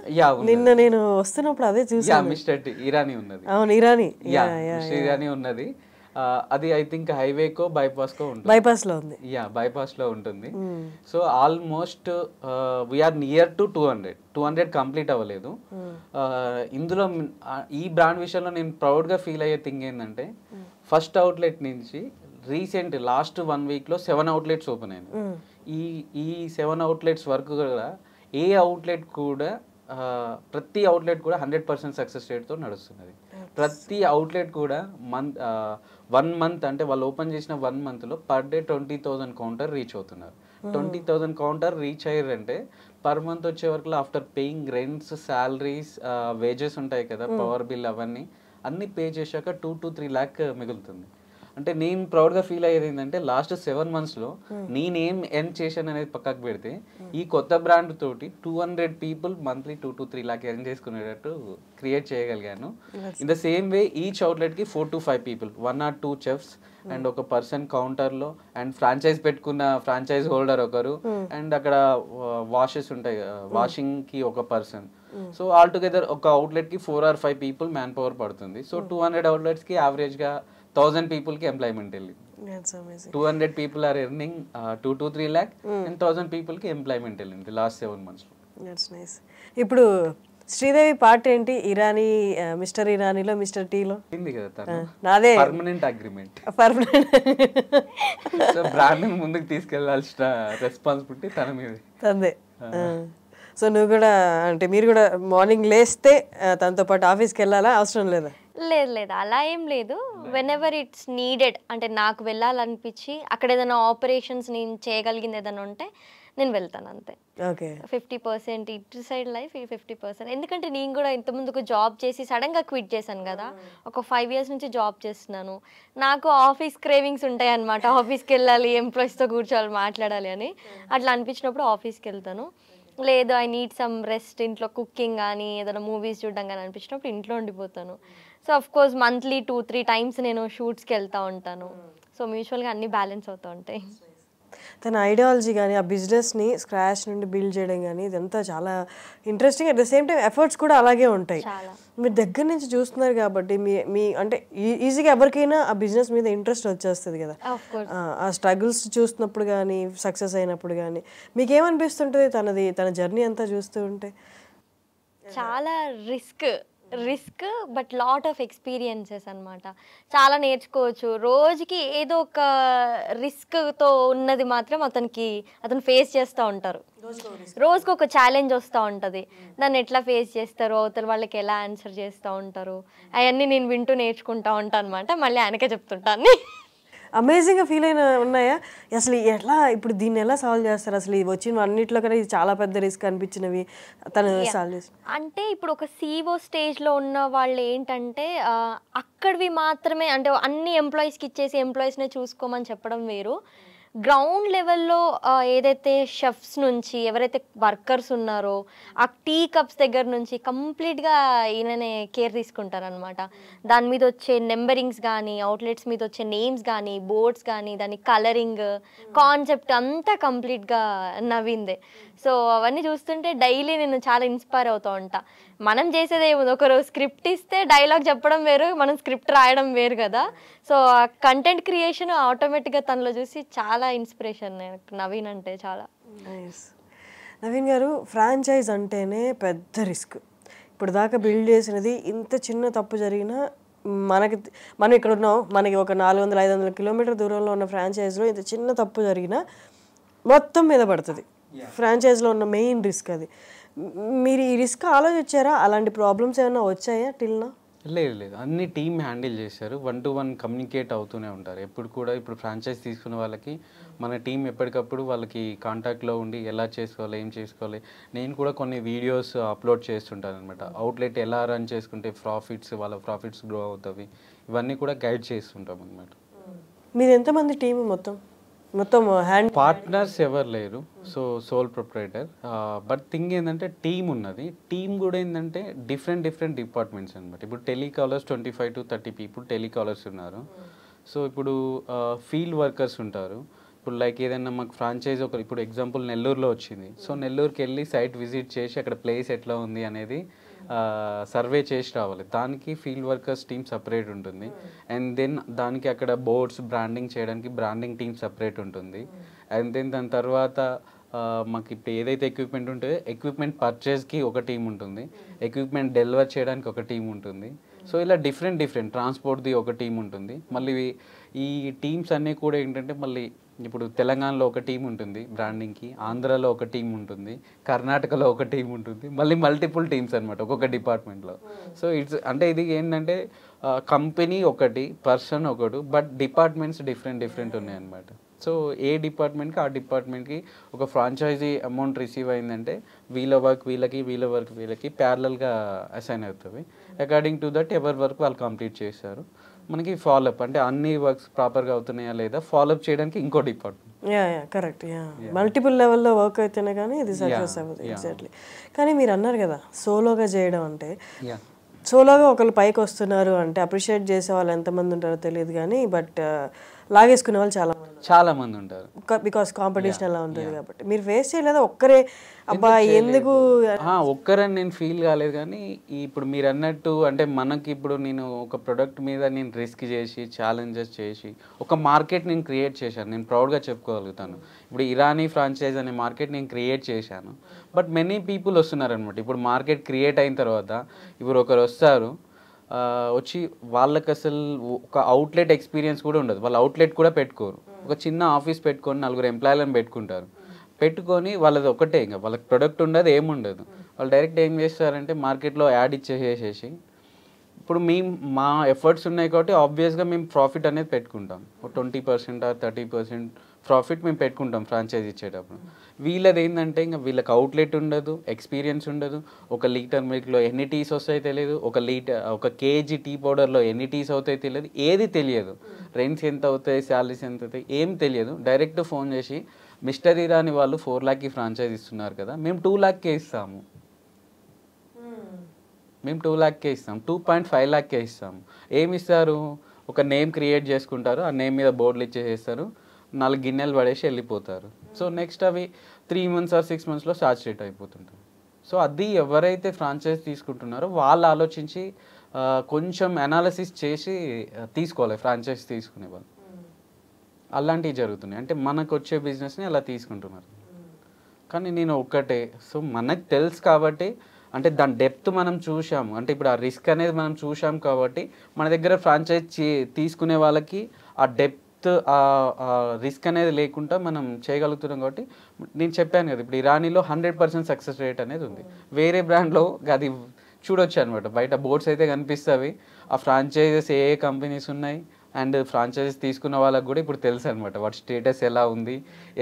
నిన్న నేను వస్తున్నప్పుడు అదే చూసాను. మిస్టర్ ఇరానీ ఉన్నది. అవును, ఇరానీ ఉన్నది. అది ఐ థింక్ హైవేకో బైపాస్కో ఉంటుంది. బైపాస్లో ఉంది. బైపాస్లో ఉంటుంది. So almost we're near to 200 complete అవ్వలేదు. ఇందులో ఈ బ్రాండ్ విషయంలో నేను ప్రౌడ్గా ఫీల్ అయ్యే థింగ్ ఏంటంటే ఫస్ట్ అవుట్లెట్ నుంచి రీసెంట్ లాస్ట్ 1 వీక్లో 7 అవుట్లెట్స్ ఓపెన్ అయింది. ఈ 7 అవుట్లెట్స్ వరకు కూడా ఏ అవుట్లెట్ కూడా ప్రతి అవుట్లెట్ కూడా 100% సక్సెస్ రేట్తో నడుస్తున్నది. ప్రతి అవుట్లెట్ కూడా 1 మంత్ అంటే వాళ్ళు ఓపెన్ చేసిన 1 మంత్లో పర్ డే 20,000 కౌంటర్ రీచ్ అవుతున్నారు. 20,000 కౌంటర్ రీచ్ అయ్యారంటే పర్ మంత్ వచ్చే వరకు after paying rents, salaries, wages ఉంటాయి కదా, పవర్ బిల్ అవన్నీ అన్నీ పే చేశాక 2 to 3 lakh మిగులుతుంది. అంటే నేను ప్రౌడ్గా ఫీల్ అయ్యేది ఏంటంటే లాస్ట్ 7 monthsలో నేనేం ఎర్న్ చేశాను అనేది పక్కకు పెడితే ఈ కొత్త బ్రాండ్ తోటి 200 people monthly 2 to 3 lakh earn చేసుకునేటట్టు క్రియేట్ చేయగలిగాను. In the same way each అవుట్లెట్కి 4 to 5 people, 1 or 2 chefs and ఒక పర్సన్ కౌంటర్లో, అండ్ ఫ్రాంచైజ్ పెట్టుకున్న ఫ్రాంచైజ్ హోల్డర్ ఒకరు, అండ్ అక్కడ వాషెస్ ఉంటాయి, వాషింగ్కి ఒక పర్సన్. సో ఆల్ టుగెదర్ ఒక అవుట్లెట్కి 4 or 5 people మ్యాన్ పవర్ పడుతుంది. సో 200 outletsకి యావరేజ్గా 1000 peopleకి ఎంప్లాయ్మెంట్ వెళ్ళింది. 200 people are earning 2 to 3 lakh and 1000 peopleకి employment వెళ్ళింది లాస్ట్ 7 monthsలో. ఇప్పుడు శ్రీదేవి పార్ట్ ఏంటి? ఇరానీ, మిస్టర్ ఇరానీలో, మిస్టర్ టీలో కదా తను నాదే పర్మనెంట్ అగ్రిమెంట్. సో బ్రాండ్ ముందుకు తీసుకెళ్లాల్సిన రెస్పాన్సిబిలిటీ తన మీద తందే. సో నువ్వు కూడా అంటే మీరు కూడా మార్నింగ్ లేస్తే తనతో పాటు ఆఫీస్కి వెళ్ళాలా? అవసరం లేదా? లేదు అలా ఏం లేదు. వెన్ ఎవర్ ఇట్స్ నీడెడ్, అంటే నాకు వెళ్ళాలనిపించి అక్కడ ఏదైనా ఆపరేషన్స్ నేను చేయగలిగింది ఏదైనా ఉంటే నేను వెళ్తాను అంతే. 50% ఇటు సైడ్ లైఫ్, 50%. ఎందుకంటే నేను కూడా ఇంతకుముందుకు జాబ్ చేసి సడన్గా క్విట్ చేశాను కదా, ఒక 5 years నుంచి జాబ్ చేస్తున్నాను. నాకు ఆఫీస్ క్రేవింగ్స్ ఉంటాయి అనమాట. ఆఫీస్కి వెళ్ళాలి, ఎంప్లాయీస్తో కూర్చోవాలి, మాట్లాడాలి అని అట్లా అనిపించినప్పుడు ఆఫీస్కి వెళ్తాను. లేదు ఐ నీడ్ సమ్ రెస్ట్, ఇంట్లో కుకింగ్ కానీ ఏదైనా మూవీస్ చూడడం కానీ అనిపించినప్పుడు ఇంట్లో ఉండిపోతాను. So of course monthly 2-3 times నేను షూట్స్కి వెళ్తూ ఉంటాను. సో మ్యూచువల్గా అన్నీ బ్యాలెన్స్ అవుతూ ఉంటాయి. తన ఐడియాలజీ కానీ ఆ బిజినెస్ని స్క్రాచ్ నుండి బిల్డ్ చేయడం కానీ ఇదంతా చాలా interesting. At the same time efforts కూడా అలాగే ఉంటాయి. మీరు దగ్గర నుంచి చూస్తున్నారు కాబట్టి మీ అంటే ఈజీగా ఎవరికైనా ఆ బిజినెస్ మీద ఇంట్రెస్ట్ వచ్చేస్తుంది కదా. ఆ స్ట్రగుల్స్ చూస్తున్నప్పుడు కానీ సక్సెస్ అయినప్పుడు కానీ మీకేమనిపిస్తుంటుంది తన జర్నీ అంతా చూస్తూ ఉంటే? చాలా risk but lot of experiences అనమాట. చాలా నేర్చుకోవచ్చు. రోజుకి ఏదో ఒక రిస్క్తో ఉన్నది మాత్రం అతను ఫేస్ చేస్తూ ఉంటారు. రోజుకి ఒక ఛాలెంజ్ వస్తూ ఉంటుంది. దాన్ని ఎట్లా ఫేస్ చేస్తారు, అవతల వాళ్ళకి ఎలా ఆన్సర్ చేస్తూ ఉంటారు, అవన్నీ నేను వింటూ నేర్చుకుంటూ ఉంటాను అనమాట. మళ్ళీ ఆయనకే చెప్తుంటాను. అమేజింగ్గా ఫీల్ ఉన్నాయా అసలు? ఎట్లా ఇప్పుడు దీన్ని ఎలా సాల్వ్ చేస్తారు అసలు? వచ్చిన అన్నింటిలో కన్నా ఇది చాలా పెద్ద రిస్క్ అనిపించినవి తను సాల్వ్ చేసి. అంటే ఇప్పుడు ఒక CEO స్టేజ్లో ఉన్న వాళ్ళు ఏంటంటే అక్కడివి మాత్రమే, అంటే అన్ని ఎంప్లాయీస్కి ఇచ్చేసి ఎంప్లాయీస్నే చూసుకోమని చెప్పడం వేరు. గ్రౌండ్ లెవెల్లో ఏదైతే షెఫ్స్ నుంచి ఎవరైతే వర్కర్స్ ఉన్నారో ఆ టీ కప్స్ దగ్గర నుంచి కంప్లీట్గా ఈయననే కేర్ తీసుకుంటారనమాట. దాని మీద వచ్చే నెంబరింగ్స్ కానీ, అవుట్లెట్స్ మీద వచ్చే నేమ్స్ కానీ, బోర్డ్స్ కానీ, దాని కలరింగ్ కాన్సెప్ట్ అంతా కంప్లీట్గా నవీందే. సో అవన్నీ చూస్తుంటే డైలీ నేను చాలా ఇన్స్పైర్ అవుతూ ఉంటా. మనం చేసేది ఏముంది, ఒకరు స్క్రిప్ట్ ఇస్తే డైలాగ్ చెప్పడం వేరు, మనం స్క్రిప్ట్ రాయడం వేరు కదా. సో ఆ కంటెంట్ క్రియేషన్ ఆటోమేటిక్గా తనలో చూసి చాలా ఇన్స్పిరేషన్ నవీన్ అంటే చాలా. నవీన్ గారు, ఫ్రాంచైజ్ అంటేనే పెద్ద రిస్క్. ఇప్పుడు దాకా బిల్డ్ చేసినది ఇంత చిన్న తప్పు జరిగినా మనం ఇక్కడ ఉన్నాం, మనకి ఒక 400-500 కిలోమీటర్ దూరంలో ఉన్న ఫ్రాంచైజ్లో ఇంత చిన్న తప్పు జరిగినా మొత్తం మీద పడుతుంది. ఫ్రాంచైజ్లో ఉన్న మెయిన్ రిస్క్ అది. మీరు ఈ రిస్క్ ఆలోచించారా? అలాంటి ప్రాబ్లమ్స్ ఏమైనా వచ్చాయా టిల్నా? లేదు, అన్ని టీమ్ హ్యాండిల్ చేశారు. 1-to-1 కమ్యూనికేట్ అవుతూనే ఉంటారు ఎప్పుడు కూడా. ఇప్పుడు ఫ్రాంచైజ్ తీసుకున్న వాళ్ళకి మన టీం ఎప్పటికప్పుడు వాళ్ళకి కాంటాక్ట్లో ఉండి ఎలా చేసుకోవాలి, ఏం చేసుకోవాలి. నేను కూడా కొన్ని వీడియోస్ అప్లోడ్ చేస్తుంటాను అనమాట. అవుట్లెట్ ఎలా రన్ చేసుకుంటే వాళ్ళ ప్రాఫిట్స్ గ్రో అవుతాయి, ఇవన్నీ కూడా గైడ్ చేస్తుంటాం అనమాట. మీరు ఎంతమంది టీం మొత్తం హ్యాండ్ పార్ట్నర్స్ ఎవరు లేరు, so sole proprietor. But thing ఏంటంటే టీమ్ ఉన్నది. టీమ్ కూడా ఏంటంటే డిఫరెంట్ డిపార్ట్మెంట్స్ అనమాట. ఇప్పుడు టెలికాలర్స్ 25 to 30 పీపుల్ టెలికాలర్స్ ఉన్నారు. సో ఇప్పుడు ఫీల్డ్ వర్కర్స్ ఉంటారు. ఇప్పుడు లైక్ ఏదైనా మాకు ఫ్రాంచైజ్ ఇప్పుడు ఎగ్జాంపుల్ నెల్లూరులో వచ్చింది. సో నెల్లూరుకి వెళ్ళి సైట్ విజిట్ చేసి అక్కడ ప్లేస్ ఎట్లా ఉంది అనేది సర్వే చేసి రావాలి. దానికి ఫీల్డ్ వర్కర్స్ టీమ్ సపరేట్ ఉంటుంది. అండ్ దెన్ దానికి అక్కడ బోర్డ్స్ బ్రాండింగ్ చేయడానికి బ్రాండింగ్ టీమ్ సపరేట్ ఉంటుంది. అండ్ దెన్ దాని తర్వాత మాకు ఇప్పుడు ఏదైతే ఎక్విప్మెంట్ ఉంటుందో ఎక్విప్మెంట్ పర్చేస్కి ఒక టీం ఉంటుంది, ఎక్విప్మెంట్ డెలివర్ చేయడానికి ఒక టీం ఉంటుంది. సో ఇలా డిఫరెంట్ ట్రాన్స్పోర్ట్ది ఒక టీం ఉంటుంది. మళ్ళీ ఈ టీమ్స్ అన్నీ కూడా ఏంటంటే మళ్ళీ ఇప్పుడు తెలంగాణలో ఒక టీం ఉంటుంది బ్రాండింగ్కి, ఆంధ్రాలో ఒక టీం ఉంటుంది, కర్ణాటకలో ఒక టీం ఉంటుంది, మళ్ళీ మల్టిపుల్ టీమ్స్ అనమాట ఒక్కొక్క డిపార్ట్మెంట్లో. సో అంటే ఇది ఏంటంటే కంపెనీ ఒకటి, పర్సన్ ఒకటి, బట్ డిపార్ట్మెంట్స్ డిఫరెంట్ ఉన్నాయి అనమాట. సో ఏ డిపార్ట్మెంట్కి ఆ డిపార్ట్మెంట్కి ఒక ఫ్రాంచైజీ అమౌంట్ రిసీవ్ అయిందంటే వీళ్ళ వర్క్ వీళ్ళకి ప్యారలల్గా అసైన్ అవుతుంది. అకార్డింగ్ టు దట్ ఎవరి వర్క్ వాళ్ళు కంప్లీట్ చేస్తారు. మనకి ఫాలోఅప్ అంటే అన్ని వర్క్స్ ప్రాపర్గా అవుతున్నాయా లేదా ఫాలోఅప్ చేయడానికి ఇంకో డిపార్ట్మెంట్. కరెక్ట్. మల్టిపుల్ లెవెల్లో వర్క్ అయితేనే కానీ ఇది సక్సెస్ అవ్వదు. ఎగ్జాక్ట్లీ. కానీ మీరు అన్నారు కదా సోలోగా చేయడం అంటే, సోలోగా ఒకళ్ళు పైకి వస్తున్నారు అంటే అప్రిషియేట్ చేసే వాళ్ళు ఎంతమంది ఉంటారో తెలియదు కానీ, బట్ లాగేసుకునే వాళ్ళు చాలా మంది ఉంటారు. బికాస్ కాంపిటీషన్ అలా ఉంటుంది కాబట్టి. మీరు ఫేస్ చేయలేదా ఒక్కరే? అబ్బా ఎందుకు ఒక్కరని నేను ఫీల్ కాలేదు. కానీ ఇప్పుడు మీరు అన్నట్టు అంటే మనకి ఇప్పుడు నేను ఒక ప్రొడక్ట్ మీద నేను రిస్క్ చేసి ఛాలెంజెస్ చేసి ఒక మార్కెట్ నేను క్రియేట్ చేశాను. నేను ప్రౌడ్గా చెప్పుకోగలుగుతాను. ఇప్పుడు ఇరానీ ఫ్రాంచైజ్ అనే మార్కెట్ నేను క్రియేట్ చేశాను. బట్ మెనీ పీపుల్ వస్తున్నారనమాట. ఇప్పుడు మార్కెట్ క్రియేట్ అయిన తర్వాత ఇప్పుడు ఒకరు వస్తారు, వచ్చి వాళ్ళకి అసలు ఒక అవుట్లెట్ ఎక్స్పీరియన్స్ కూడా ఉండదు. వాళ్ళు అవుట్లెట్ కూడా పెట్టుకోరు. ఒక చిన్న ఆఫీస్ పెట్టుకొని 4 ఎంప్లాయీలను పెట్టుకుంటారు. పెట్టుకొని వాళ్ళది ఒకటే, ఇంకా వాళ్ళకి ప్రొడక్ట్ ఉండదు, ఏముండదు. వాళ్ళు డైరెక్ట్ ఏం చేస్తారంటే మార్కెట్లో యాడ్ ఇచ్చేసేసి ఇప్పుడు మా ఎఫర్ట్స్ ఉన్నాయి కాబట్టి ఆబ్వియస్గా మేము ప్రాఫిట్ అనేది పెట్టుకుంటాం. 20% or 30% ప్రాఫిట్ మేము పెట్టుకుంటాం ఫ్రాంచైజ్ ఇచ్చేటప్పుడు. వీళ్ళది ఏంటంటే ఇంకా వీళ్ళకి అవుట్లెట్ ఉండదు, ఎక్స్పీరియన్స్ ఉండదు. ఒక లీటర్ మిల్క్లో ఎన్ని టీస్ వస్తాయో తెలియదు, ఒక కేజీ టీ పౌడర్లో ఎన్ని టీస్ అవుతాయో తెలియదు, ఏది తెలియదు. రెంట్స్ ఎంత అవుతాయి, శాలరీస్ ఎంత అవుతాయి, ఏం తెలియదు. డైరెక్ట్ ఫోన్ చేసి మిస్టర్ ఇరానీ వాళ్ళు 4 lakhకి ఫ్రాంచైజ్ ఇస్తున్నారు కదా, మేము 2 lakhకే ఇస్తాము, మేము 2 lakhకే ఇస్తాం, 2.5 lakhకే ఇస్తాము. ఏమి ఇస్తారు? ఒక నేమ్ క్రియేట్ చేసుకుంటారు, ఆ నేమ్ మీద బోర్డులు ఇచ్చేసేస్తారు, 4 గిన్నెలు పడేసి వెళ్ళిపోతారు. సో నెక్స్ట్ అవి 3 months or 6 monthsలో సాచురేట్ అయిపోతుంటారు. సో అది ఎవరైతే ఫ్రాంచైజ్ తీసుకుంటున్నారో వాళ్ళు ఆలోచించి కొంచెం అనాలిసిస్ చేసి తీసుకోవాలి ఫ్రాంచైజ్ తీసుకునే వాళ్ళు. అలాంటివి జరుగుతున్నాయి. అంటే మనకు వచ్చే బిజినెస్ని అలా తీసుకుంటున్నారు. కానీ నేను ఒక్కటే, సో మనకు తెలుసు కాబట్టి, అంటే దాని డెప్త్ మనం చూసాము, అంటే ఇప్పుడు ఆ రిస్క్ అనేది మనం చూసాం కాబట్టి మన దగ్గర ఫ్రాంచైజ్ తీసుకునే వాళ్ళకి ఆ డెప్త్ ఆ రిస్క్ అనేది లేకుండా మనం చేయగలుగుతున్నాం. కాబట్టి నేను చెప్పాను కదా, ఇప్పుడు ఇరానీలో 100% సక్సెస్ రేట్ అనేది ఉంది. వేరే బ్రాండ్లో అది చూడొచ్చు అనమాట. బయట బోర్డ్స్ అయితే కనిపిస్తాయి, ఆ ఫ్రాంచైజెస్ ఏ కంపెనీస్ ఉన్నాయి, అండ్ ఫ్రాంచైజెస్ తీసుకున్న వాళ్ళకి కూడా ఇప్పుడు తెలుసు అనమాట వాటి స్టేటస్ ఎలా ఉంది,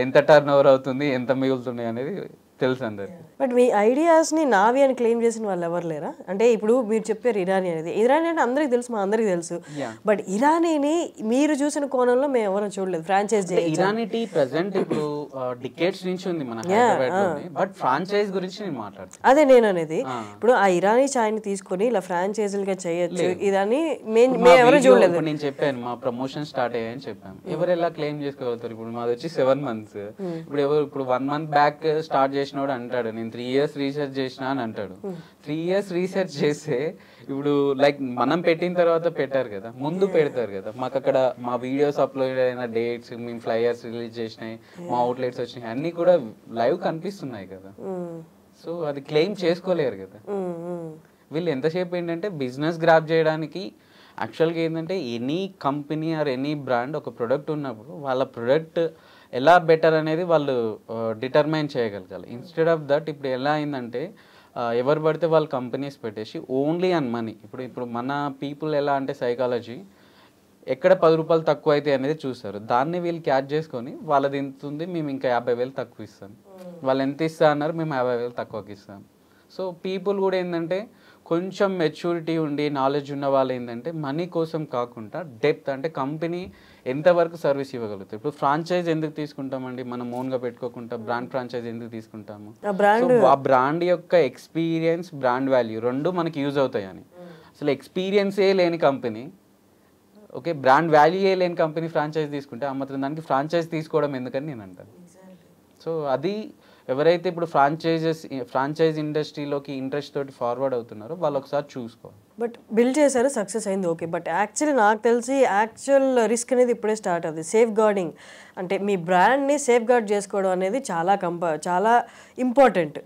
ఎంత టర్న్ ఓవర్ అవుతుంది, ఎంత మిగులుతున్నాయి అనేది తెలుసు అందరు. బట్ మీ ఐడియాస్ని నావి అని క్లెయిమ్ చేసిన వాళ్ళు ఎవరు లేరా? అంటే ఇప్పుడు మీరు చెప్పారు ఇరానీ అనేది, ఇరానీ అంటే అందరికి తెలుసు, మా అందరికి తెలుసు, బట్ ఇరానీని మీరు చూసిన కోణంలో మేము ఎవరు చూడలేదు. ఫ్రాంచైజ్ ఇరానీ టీ ప్రెసెంట్ ఇప్పుడు డికేట్స్ నుంచి ఉంది మన హైదరాబాద్లోనే, బట్ ఫ్రాంచైజ్ గురించి నేను మాట్లాడుతాను. అదే నేను అనేది, ఇప్పుడు ఆ ఇరానీ చాయ్ని తీసుకొని ఇలా ఫ్రాంచైజీలుగా చేయొచ్చు ఇదని మేము ఎవరు చూడలేదు. నేను చెప్పాను మా ప్రమోషన్ స్టార్ట్ అయ్యాయని చెప్పాను. ఎవరు ఎలా క్లెయిమ్ చేసుకోగలుగుతారు? ఇప్పుడు మాది వచ్చి 7 months. ఇప్పుడు 1 month బ్యాక్ స్టార్ట్ చేసినోడు అంటాడు నేను 3 years రీసెర్చ్ చేసిన అని అంటాడు. 3 years రీసెర్చ్ చేస్తే ఇప్పుడు లైక్ మనం పెట్టిన తర్వాత పెట్టారు కదా, ముందు పెడతారు కదా. మాకు అక్కడ మా వీడియోస్ అప్లోడ్ అయిన డేట్స్, మేము ఫ్లైయర్స్ రిలీజ్ చేసినాయి, మా అవుట్లెట్స్ వచ్చినాయి, అన్ని కూడా లైవ్ కనిపిస్తున్నాయి కదా. సో అది క్లెయిమ్ చేసుకోలేరు కదా వీళ్ళు. ఎంతసేపు ఏంటంటే బిజినెస్ గ్రాప్ చేయడానికి. యాక్చువల్గా ఏంటంటే any company or any brand ఒక ప్రొడక్ట్ ఉన్నప్పుడు వాళ్ళ ప్రొడక్ట్ ఎలా బెటర్ అనేది వాళ్ళు డిటర్మైన్ చేయగలగాలి. ఇన్స్టెడ్ ఆఫ్ దట్ ఇప్పుడు ఎలా అయిందంటే ఎవరు పడితే వాళ్ళు కంపెనీస్ పెట్టేసి ఓన్లీ ఆన్ మనీ. ఇప్పుడు మన పీపుల్ ఎలా అంటే సైకాలజీ ఎక్కడ 10 రూపాయలు తక్కువ అయితే అనేది చూస్తారు. దాన్ని వీళ్ళు క్యాచ్ చేసుకొని వాళ్ళది ఎంత ఉంది, మేము ఇంకా 50,000 తక్కువ ఇస్తాం, వాళ్ళు ఎంత ఇస్తా అన్నారు, మేము 50,000 తక్కువకి ఇస్తాం. సో పీపుల్ కూడా ఏంటంటే కొంచెం మెచ్యూరిటీ ఉండి నాలెడ్జ్ ఉన్న వాళ్ళు ఏంటంటే మనీ కోసం కాకుండా డెప్త్, అంటే కంపెనీ ఎంతవరకు సర్వీస్ ఇవ్వగలుగుతారు. ఇప్పుడు ఫ్రాంచైజ్ ఎందుకు తీసుకుంటామండి మనం ఓన్గా పెట్టుకోకుండా? బ్రాండ్ ఫ్రాంచైజ్ ఎందుకు తీసుకుంటాము? ఆ బ్రాండ్ యొక్క ఎక్స్పీరియన్స్, బ్రాండ్ వాల్యూ రెండు మనకి యూజ్ అవుతాయని. అసలు ఎక్స్పీరియన్సే లేని కంపెనీ, ఓకే, బ్రాండ్ వాల్యూయే లేని కంపెనీ ఫ్రాంచైజ్ తీసుకుంటే ఆ మాత్రం దానికి ఫ్రాంచైజ్ తీసుకోవడం ఎందుకని నేను అంటాను. సో అది ఎవరైతే ఇప్పుడు ఫ్రాంచైజ్ ఇండస్ట్రీలోకి ఇంట్రెస్ట్ తోటి ఫార్వర్డ్ అవుతున్నారో వాళ్ళు ఒకసారి చూసుకోవాలి. బట్ బిల్డ్ చేశారు, సక్సెస్ అయింది, ఓకే. బట్ యాక్చువల్లీ నాకు తెలిసి యాక్చువల్ రిస్క్ అనేది ఇప్పుడే స్టార్ట్ అవుతుంది. సేఫ్ గార్డింగ్ అంటే మీ బ్రాండ్ని సేఫ్ గార్డ్ చేసుకోవడం అనేది చాలా ఇంపార్టెంట్.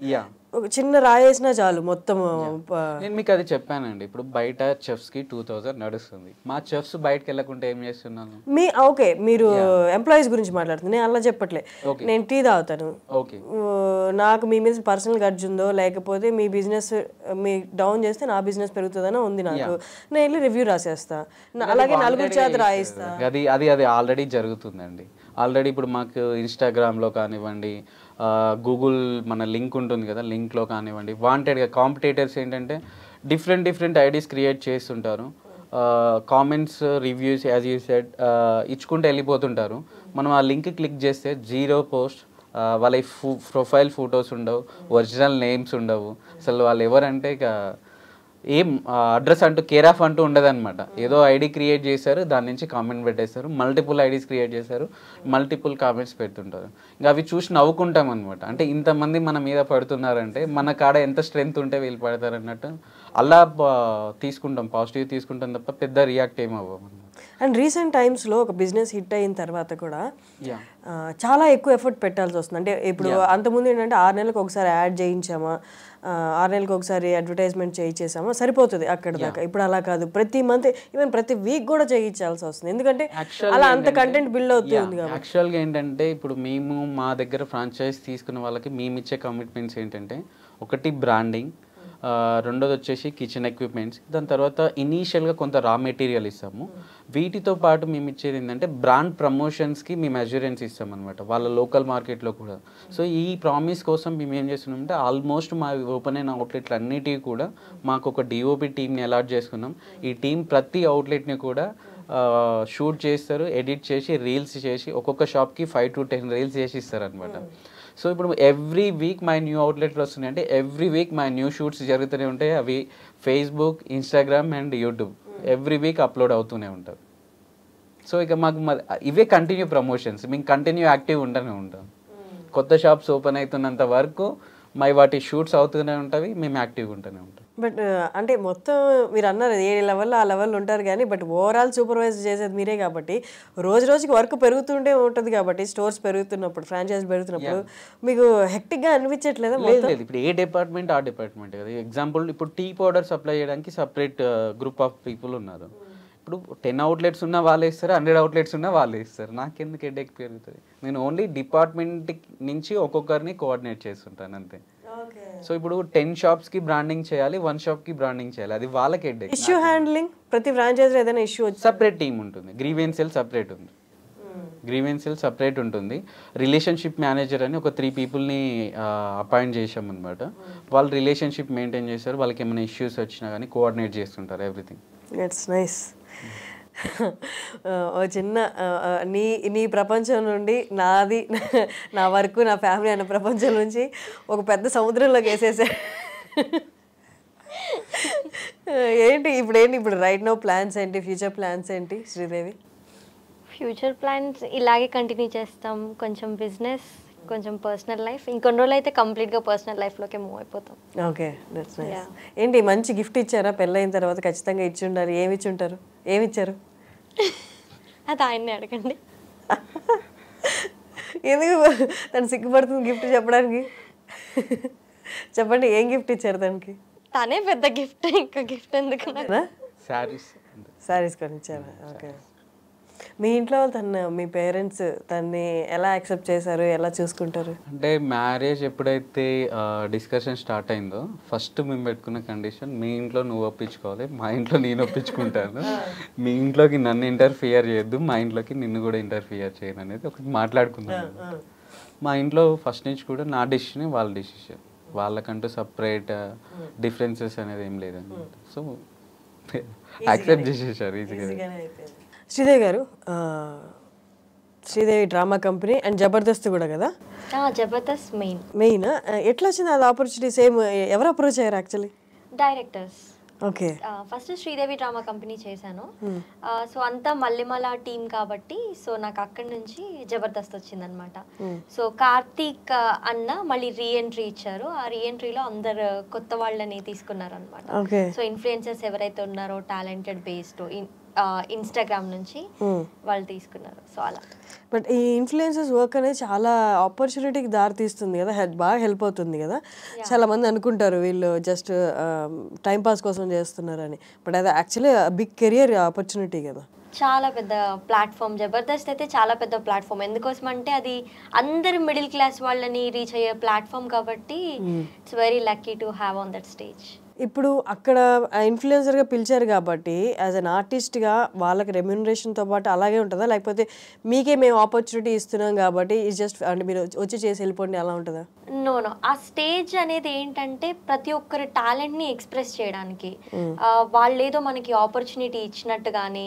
ఒక చిన్న రాయేసినా చాలు మొత్తం. నేను మీకు అది చెప్పానండి. ఇప్పుడు బయట చెఫ్స్కి 2000 నడుస్తుంది. మా చెఫ్స్ బయటకు వెళ్ళకుంటే ఏం చేస్తున్నాను? ఓకే, మీరు ఎంప్లాయీస్ గురించి మాట్లాడుతుంది, నేను అలా చెప్పట్లే. నేను టీ తాగుతాను, నాకు మీ మీద పర్సనల్ గడ్జ్ ఉందో లేకపోతే మీ బిజినెస్ మీ డౌన్ చేస్తే నా బిజినెస్ పెరుగుతుందనో ఉంది నాకు, నేను వెళ్ళి రివ్యూ రాసేస్తా, అలాగే 4 చేత రాయిస్తా. అది అది అది ఆల్రెడీ జరుగుతుందండి. ఆల్రెడీ ఇప్పుడు మాకు ఇన్స్టాగ్రామ్లో కానివ్వండి, గూగుల్ మన లింక్ ఉంటుంది కదా, లింక్లో కానివ్వండి, వాంటెడ్గా కాంపిటేటర్స్ ఏంటంటే డిఫరెంట్ ఐడీస్ క్రియేట్ చేస్తుంటారు. Comments, reviews as you said ఇచ్చుకుంటూ వెళ్ళిపోతుంటారు. మనం ఆ లింక్ క్లిక్ చేస్తే 0 పోస్ట్, వాళ్ళ ప్రొఫైల్ ఫొటోస్ ఉండవు, ఒరిజినల్ నేమ్స్ ఉండవు. అసలు వాళ్ళు ఎవరంటే ఇక ఏం అడ్రస్ అంటూ కేర్ ఆఫ్ అంటూ ఉండదన్నమాట. ఏదో ఐడి క్రియేట్ చేశారు, దాని నుంచి కామెంట్ పెట్టేస్తారు, మల్టిపుల్ ఐడీస్ క్రియేట్ చేశారు, మల్టిపుల్ కామెంట్స్ పెడుతుంటారు. ఇంకా అవి చూసి నవ్వుకుంటాం అనమాట. అంటే ఇంతమంది మన మీద పడుతున్నారంటే మన కాడ ఎంత స్ట్రెంగ్త్ ఉంటే వీళ్ళు పడతారు అన్నట్టు అలా తీసుకుంటాం, పాజిటివ్ తీసుకుంటాం తప్ప పెద్ద రియాక్ట్ ఏమవ్వము. అండ్ రీసెంట్ టైమ్స్లో ఒక బిజినెస్ హిట్ అయిన తర్వాత కూడా చాలా ఎక్కువ ఎఫర్ట్ పెట్టాల్సి వస్తుంది. అంటే ఇప్పుడు అంతకుముందు ఏంటంటే 6 నెలలకు ఒకసారి యాడ్ చేయించామా, 6 నెలలకు ఒకసారి అడ్వర్టైజ్మెంట్ చేయించేసామా సరిపోతుంది అక్కడ దాకా. ఇప్పుడు అలా కాదు, ప్రతి మంత్ ఈవెన్ ప్రతి వీక్ కూడా చేయించాల్సి వస్తుంది, ఎందుకంటే అలా అంత కంటెంట్ బిల్డ్ అవుతుంది. యాక్చువల్గా ఏంటంటే ఇప్పుడు మేము మా దగ్గర ఫ్రాంచైజ్ తీసుకున్న వాళ్ళకి మేము ఇచ్చే కమిట్మెంట్స్ ఏంటంటే, ఒకటి బ్రాండింగ్, రెండోది వచ్చేసి కిచెన్ ఎక్విప్మెంట్స్, దాని తర్వాత ఇనీషియల్గా కొంత రా మెటీరియల్ ఇస్తాము. వీటితో పాటు మేము ఇచ్చేది ఏంటంటే బ్రాండ్ ప్రమోషన్స్కి మేము అష్యూరెన్స్ ఇస్తాం అనమాట, వాళ్ళ లోకల్ మార్కెట్లో కూడా. సో ఈ ప్రామిస్ కోసం మేము ఏం చేస్తున్నామంటే ఆల్మోస్ట్ మా ఓపెన్ అయిన అవుట్లెట్లు అన్నిటికీ కూడా మాకు ఒక డిఓపి టీమ్ని అలాట్ చేసుకున్నాం. ఈ టీం ప్రతి అవుట్లెట్ని కూడా షూట్ చేస్తారు, ఎడిట్ చేసి రీల్స్ చేసి ఒక్కొక్క షాప్కి 5 to 10 రీల్స్ చేసి ఇస్తారు అనమాట. సో ఇప్పుడు ఎవ్రీ వీక్ మై న్యూ అవుట్లెట్లు వస్తున్నాయి, అంటే every week my new shoots జరుగుతూనే ఉంటాయి. అవి Facebook, Instagram and YouTube every week upload అవుతూనే ఉంటారు. సో ఇక మాకు ఇవే కంటిన్యూ ప్రమోషన్స్, మేము కంటిన్యూ యాక్టివ్ ఉంటూనే ఉంటాం. కొత్త షాప్స్ ఓపెన్ అవుతున్నంత వరకు వాటి షూట్స్ అవుతూనే ఉంటాయి, మేము యాక్టివ్గా ఉంటూనే ఉంటాం. బట్ అంటే మొత్తం మీరు అన్నారు ఏ లెవెల్లో ఆ లెవెల్లో ఉంటారు కానీ, బట్ ఓవరాల్ సూపర్వైజ్ చేసేది మీరే కాబట్టి రోజుకి వర్క్ పెరుగుతుంటే ఉంటుంది కాబట్టి, స్టోర్స్ పెరుగుతున్నప్పుడు, ఫ్రాంచైజ్ పెరుగుతున్నప్పుడు మీకు హెక్టిక్గా అనిపించట్లేదా? లేదు, ఇప్పుడు ఏ డిపార్ట్మెంట్ ఆ డిపార్ట్మెంట్ కదా. ఎగ్జాంపుల్ ఇప్పుడు టీ పౌడర్ సప్లై చేయడానికి సపరేట్ గ్రూప్ ఆఫ్ పీపుల్ ఉన్నారు. ఇప్పుడు 10 అవుట్లెట్స్ ఉన్నా వాళ్ళే ఇస్తారు, 100 అవుట్లెట్స్ ఉన్నా వాళ్ళే ఇస్తారు. నాకెందుకు హెడేక్ పెరుగుతుంది? నేను ఓన్లీ డిపార్ట్మెంట్ నుంచి ఒక్కొక్కరిని కోఆర్డినేట్ చేస్తుంటాను అంతే. సో ఇప్పుడు 10 షాప్స్కి బ్రాండింగ్ చేయాలి, 1 షాప్కి బ్రాండింగ్ చేయాలి, అది వాళ్ళకి హెడేక్. ఇష్యూ హ్యాండ్లింగ్ ప్రతి ఫ్రాంచైజీలో ఏదైనా ఇష్యూ సపరేట్ టీమ్ ఉంటుంది, గ్రీవెన్స్ సెల్ సపరేట్ ఉంది. గ్రీవెన్స్ సెల్ సపరేట్ ఉంటుంది. రిలేషన్షిప్ మేనేజర్ అని ఒక 3 పీపుల్ని అపాయింట్ చేసాం అనమాట. వాళ్ళు రిలేషన్షిప్ మెయింటైన్ చేస్తారు. వాళ్ళకి ఏమైనా ఇష్యూస్ వచ్చినా కానీ కోఆర్డినేట్ చేస్తుంటారు ఎవ్రీథింగ్. It's nice. ఓ చిన్న నీ ప్రపంచం నుండి నాది, నా వరకు, నా ఫ్యామిలీ అనే ప్రపంచం నుంచి ఒక పెద్ద సముద్రంలోకి వేసేసా. ఇప్పుడు రైట్ నో ప్లాన్స్ ఏంటి, ఫ్యూచర్ ప్లాన్స్ ఏంటి శ్రీదేవి? ఫ్యూచర్ ప్లాన్స్ ఇలాగే కంటిన్యూ చేస్తాం. కొంచెం బిజినెస్, కొంచెం పర్సనల్ లైఫ్. ఇంకొన్ని రోజులు అయితే కంప్లీట్గా పర్సనల్ లైఫ్లోకి మూవ్ అయిపోతాం. Okay, that's nice. ఏంటి మంచి గిఫ్ట్ ఇచ్చారా పెళ్ళైన తర్వాత? ఖచ్చితంగా ఇచ్చి ఉండాలి. ఏమి ఇచ్చి ఉంటారు? ఏమి ఇచ్చారు? అది ఆయన్ని అడగండి. ఎందుకు తను సిగ్గుపడుతుంది గిఫ్ట్ చెప్పడానికి? చెప్పండి, ఏం గిఫ్ట్ ఇచ్చారు తనకి? తనే పెద్ద గిఫ్ట్, ఇంకా గిఫ్ట్ ఎందుకు? శారీస్ కొని ఇచ్చారా? ఓకే. మీ ఇంట్లో మీ పేరెంట్స్ తన్ని ఎలా యాక్సెప్ట్ చేశారు, ఎలా చూసుకుంటారు? అంటే మ్యారేజ్ ఎప్పుడైతే డిస్కషన్ స్టార్ట్ అయిందో ఫస్ట్ మేము పెట్టుకున్న కండిషన్, మీ ఇంట్లో నువ్వు ఒప్పించుకోవాలి, మా ఇంట్లో నేను ఒప్పించుకుంటాను. మీ ఇంట్లోకి నన్ను ఇంటర్ఫియర్ చేయొద్దు, మా ఇంట్లోకి నిన్ను కూడా ఇంటర్ఫియర్ చేయను అనేది ఒకటి మాట్లాడుకున్నాను. మా ఇంట్లో ఫస్ట్ నుంచి కూడా నా డెసిషన్ వాళ్ళ డెసిషన్, వాళ్ళకంటూ సపరేట్ డిఫరెన్సెస్ అనేది ఏం లేదన్నమాట. సో యాక్సెప్ట్ చేసేసారు ఈజీగా. శ్రీదేవి గారు, Sridevi drama company and Jabardasth కూడా కదా? జబర్దస్త్ మెయిన్. ఎట్లా వచ్చింది అది ఆపర్చునిటీ? సేమ్ ఎవరు అప్రోచ్ అయ్యారు actually? Directors. Okay. First Sridevi drama company చేశాను. సో అంతా మల్లెమల టీమ్ కాబట్టి సో నాకు అక్కడి నుంచి జబర్దస్త్ వచ్చిందనమాట. సో కార్తీక్ అన్న మళ్ళీ రీఎంట్రీ ఇచ్చారు. ఆ రీఎంట్రీలో అందరు కొత్త వాళ్ళని తీసుకున్నారు అనమాట. సో ఇన్ఫ్లుయెన్సర్స్ ఎవరైతే ఉన్నారో టాలెంటెడ్ బేస్డ్ ఇన్స్టాగ్రామ్ నుంచి వాళ్ళు తీసుకున్నారు. సో అలా. బట్ ఈ ఇన్ఫ్లుయెన్సర్స్ వర్క్ అనేది చాలా ఆపర్చునిటీకి దారి తీస్తుంది కదా, బాగా హెల్ప్ అవుతుంది కదా. చాలా మంది అనుకుంటారు వీళ్ళు జస్ట్ టైంపాస్ కోసం చేస్తున్నారని, బట్ అది యాక్చువల్లీ బిగ్ కెరియర్ ఆపర్చునిటీ కదా. చాలా పెద్ద ప్లాట్ఫామ్ జబర్దస్త్ అయితే, చాలా పెద్ద ప్లాట్ఫామ్. ఎందుకోసం అంటే అది అందరు మిడిల్ క్లాస్ వాళ్ళని రీచ్ అయ్యే ప్లాట్ఫామ్ కాబట్టి it's very lucky to have on that stage. ఇప్పుడు అక్కడ ఇన్ఫ్లుయెన్సర్గా పిలిచారు కాబట్టి యాజ్ అన్ ఆర్టిస్ట్గా వాళ్ళకి రెమ్యూనరేషన్తో పాటు అలాగే ఉంటుందా, లేకపోతే మీకే మేము ఆపర్చునిటీ ఇస్తున్నాం కాబట్టి జస్ట్ అంటే మీరు వచ్చి చేసి వెళ్ళిపోండి అలా ఉంటుందా? నో, ఆ స్టేజ్ అనేది ఏంటంటే ప్రతి ఒక్కరి టాలెంట్ని ఎక్స్ప్రెస్ చేయడానికి. వాళ్ళు ఏదో మనకి ఆపర్చునిటీ ఇచ్చినట్టు కానీ,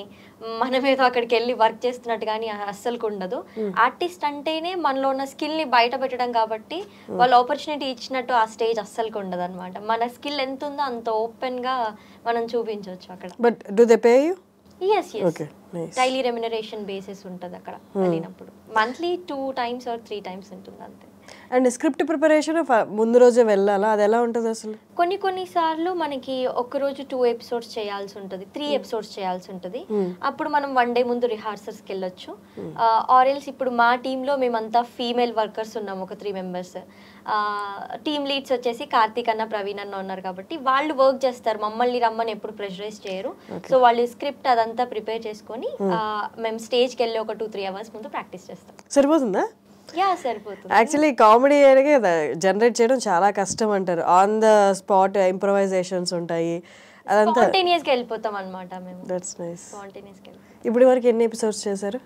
మనం ఏదో అక్కడికి వెళ్ళి వర్క్ చేస్తున్నట్టు కానీ అస్సలుకు ఉండదు. ఆర్టిస్ట్ అంటేనే మనలో ఉన్న స్కిల్ని బయట పెట్టడం కాబట్టి వాళ్ళు ఆపర్చునిటీ ఇచ్చినట్టు ఆ స్టేజ్ అస్సలుకు ఉండదు అనమాట. మన స్కిల్ ఎంత ఉందో అంత ఓపెన్గా మనం చూపించవచ్చు అక్కడ. But do they pay you? yes daily remuneration basis ఉంటుంది అక్కడ వెళ్ళినప్పుడు. మంత్లీ 2 times or 3 times ఉంటుంది అంతే. అండ్ స్క్రిప్ట్ ప్రిపరేషన్ ముందు రోజే వెళ్ళాలా, అది ఎలా ఉంటుంది అసలు? కొన్ని సార్లు మనకి ఒక్కరోజు 2 episodes చేయాల్సి ఉంటుంది, 3 episodes చేయాల్సి ఉంటుంది. అప్పుడు మనం 1 day ముందు రిహార్సల్స్కి వెళ్ళొచ్చు. ఆర్ఎల్స్ ఇప్పుడు మా టీంలో మేమంతా ఫీమేల్ వర్కర్స్ ఉన్నాము, ఒక 3 members. టీమ్ లీడ్స్ వచ్చేసి కార్తీక్ అన్న, ప్రవీణ్ అన్న ఉన్నారు కాబట్టి వాళ్ళు వర్క్ చేస్తారు, మమ్మల్ని రమ్మని ఎప్పుడు ప్రెషరైజ్ చేయరు. సో వాళ్ళు స్క్రిప్ట్ అదంతా ప్రిపేర్ చేసుకొని మేము స్టేజ్కి వెళ్ళి ఒక 2-3 hours ముందు ప్రాక్టీస్ చేస్తాం. సరిపోతుందా? సరిపోతుంది. యాక్చువల్లీ కామెడీ అనేది జనరేట్ చేయడం చాలా కష్టం అంటారు. ఆన్ ద స్పాట్ ఇంప్రొవైజేషన్స్ ఉంటాయి, అదంతా స్పాంటేనియస్ గా వెళ్ళిపోతాం అన్నమాట మేము. That's nice. స్పాంటేనియస్ గా వెళ్ళిపోతాం. ఇప్పుడు వరకు ఎన్ని ఎపిసోడ్స్ చేశారు?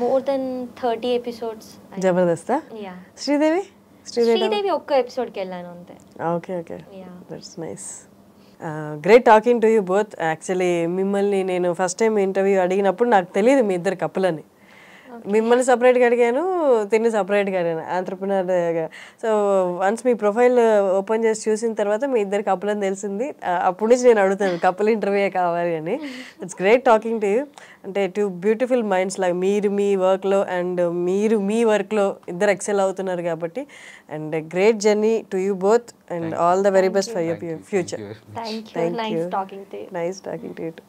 More than 30 episodes. Jabardasth. Sridevi ఒక్క ఎపిసోడ్కి వెళ్ళాను అంతే. Okay, that's nice. Great talking to you both. Actually మిమ్మల్ని నేను ఫస్ట్ టైం ఇంటర్వ్యూ అడిగినప్పుడు నాకు తెలియదు మీ ఇద్దరు కపుల్ అని. మిమ్మల్ని సపరేట్గా అడిగాను, తిన్ని సపరేట్గా అడిగాను ఆంట్రప్రినర్గా. సో వన్స్ మీ ప్రొఫైల్ ఓపెన్ చేసి చూసిన తర్వాత మీ ఇద్దరు కపుల్ అని తెలిసింది. అప్పటి నుంచి నేను అడుగుతాను కపుల్ ఇంటర్వ్యూ కావాలి అని. It's great talking to you. అంటే 2 బ్యూటిఫుల్ మైండ్స్ లాగా మీరు మీ వర్క్లో అండ్ మీరు మీ వర్క్లో ఇద్దరు ఎక్సెల్ అవుతున్నారు కాబట్టి. And great journey to you both and all the very best for your future. Thank you. Nice talking to you. Nice talking to you too.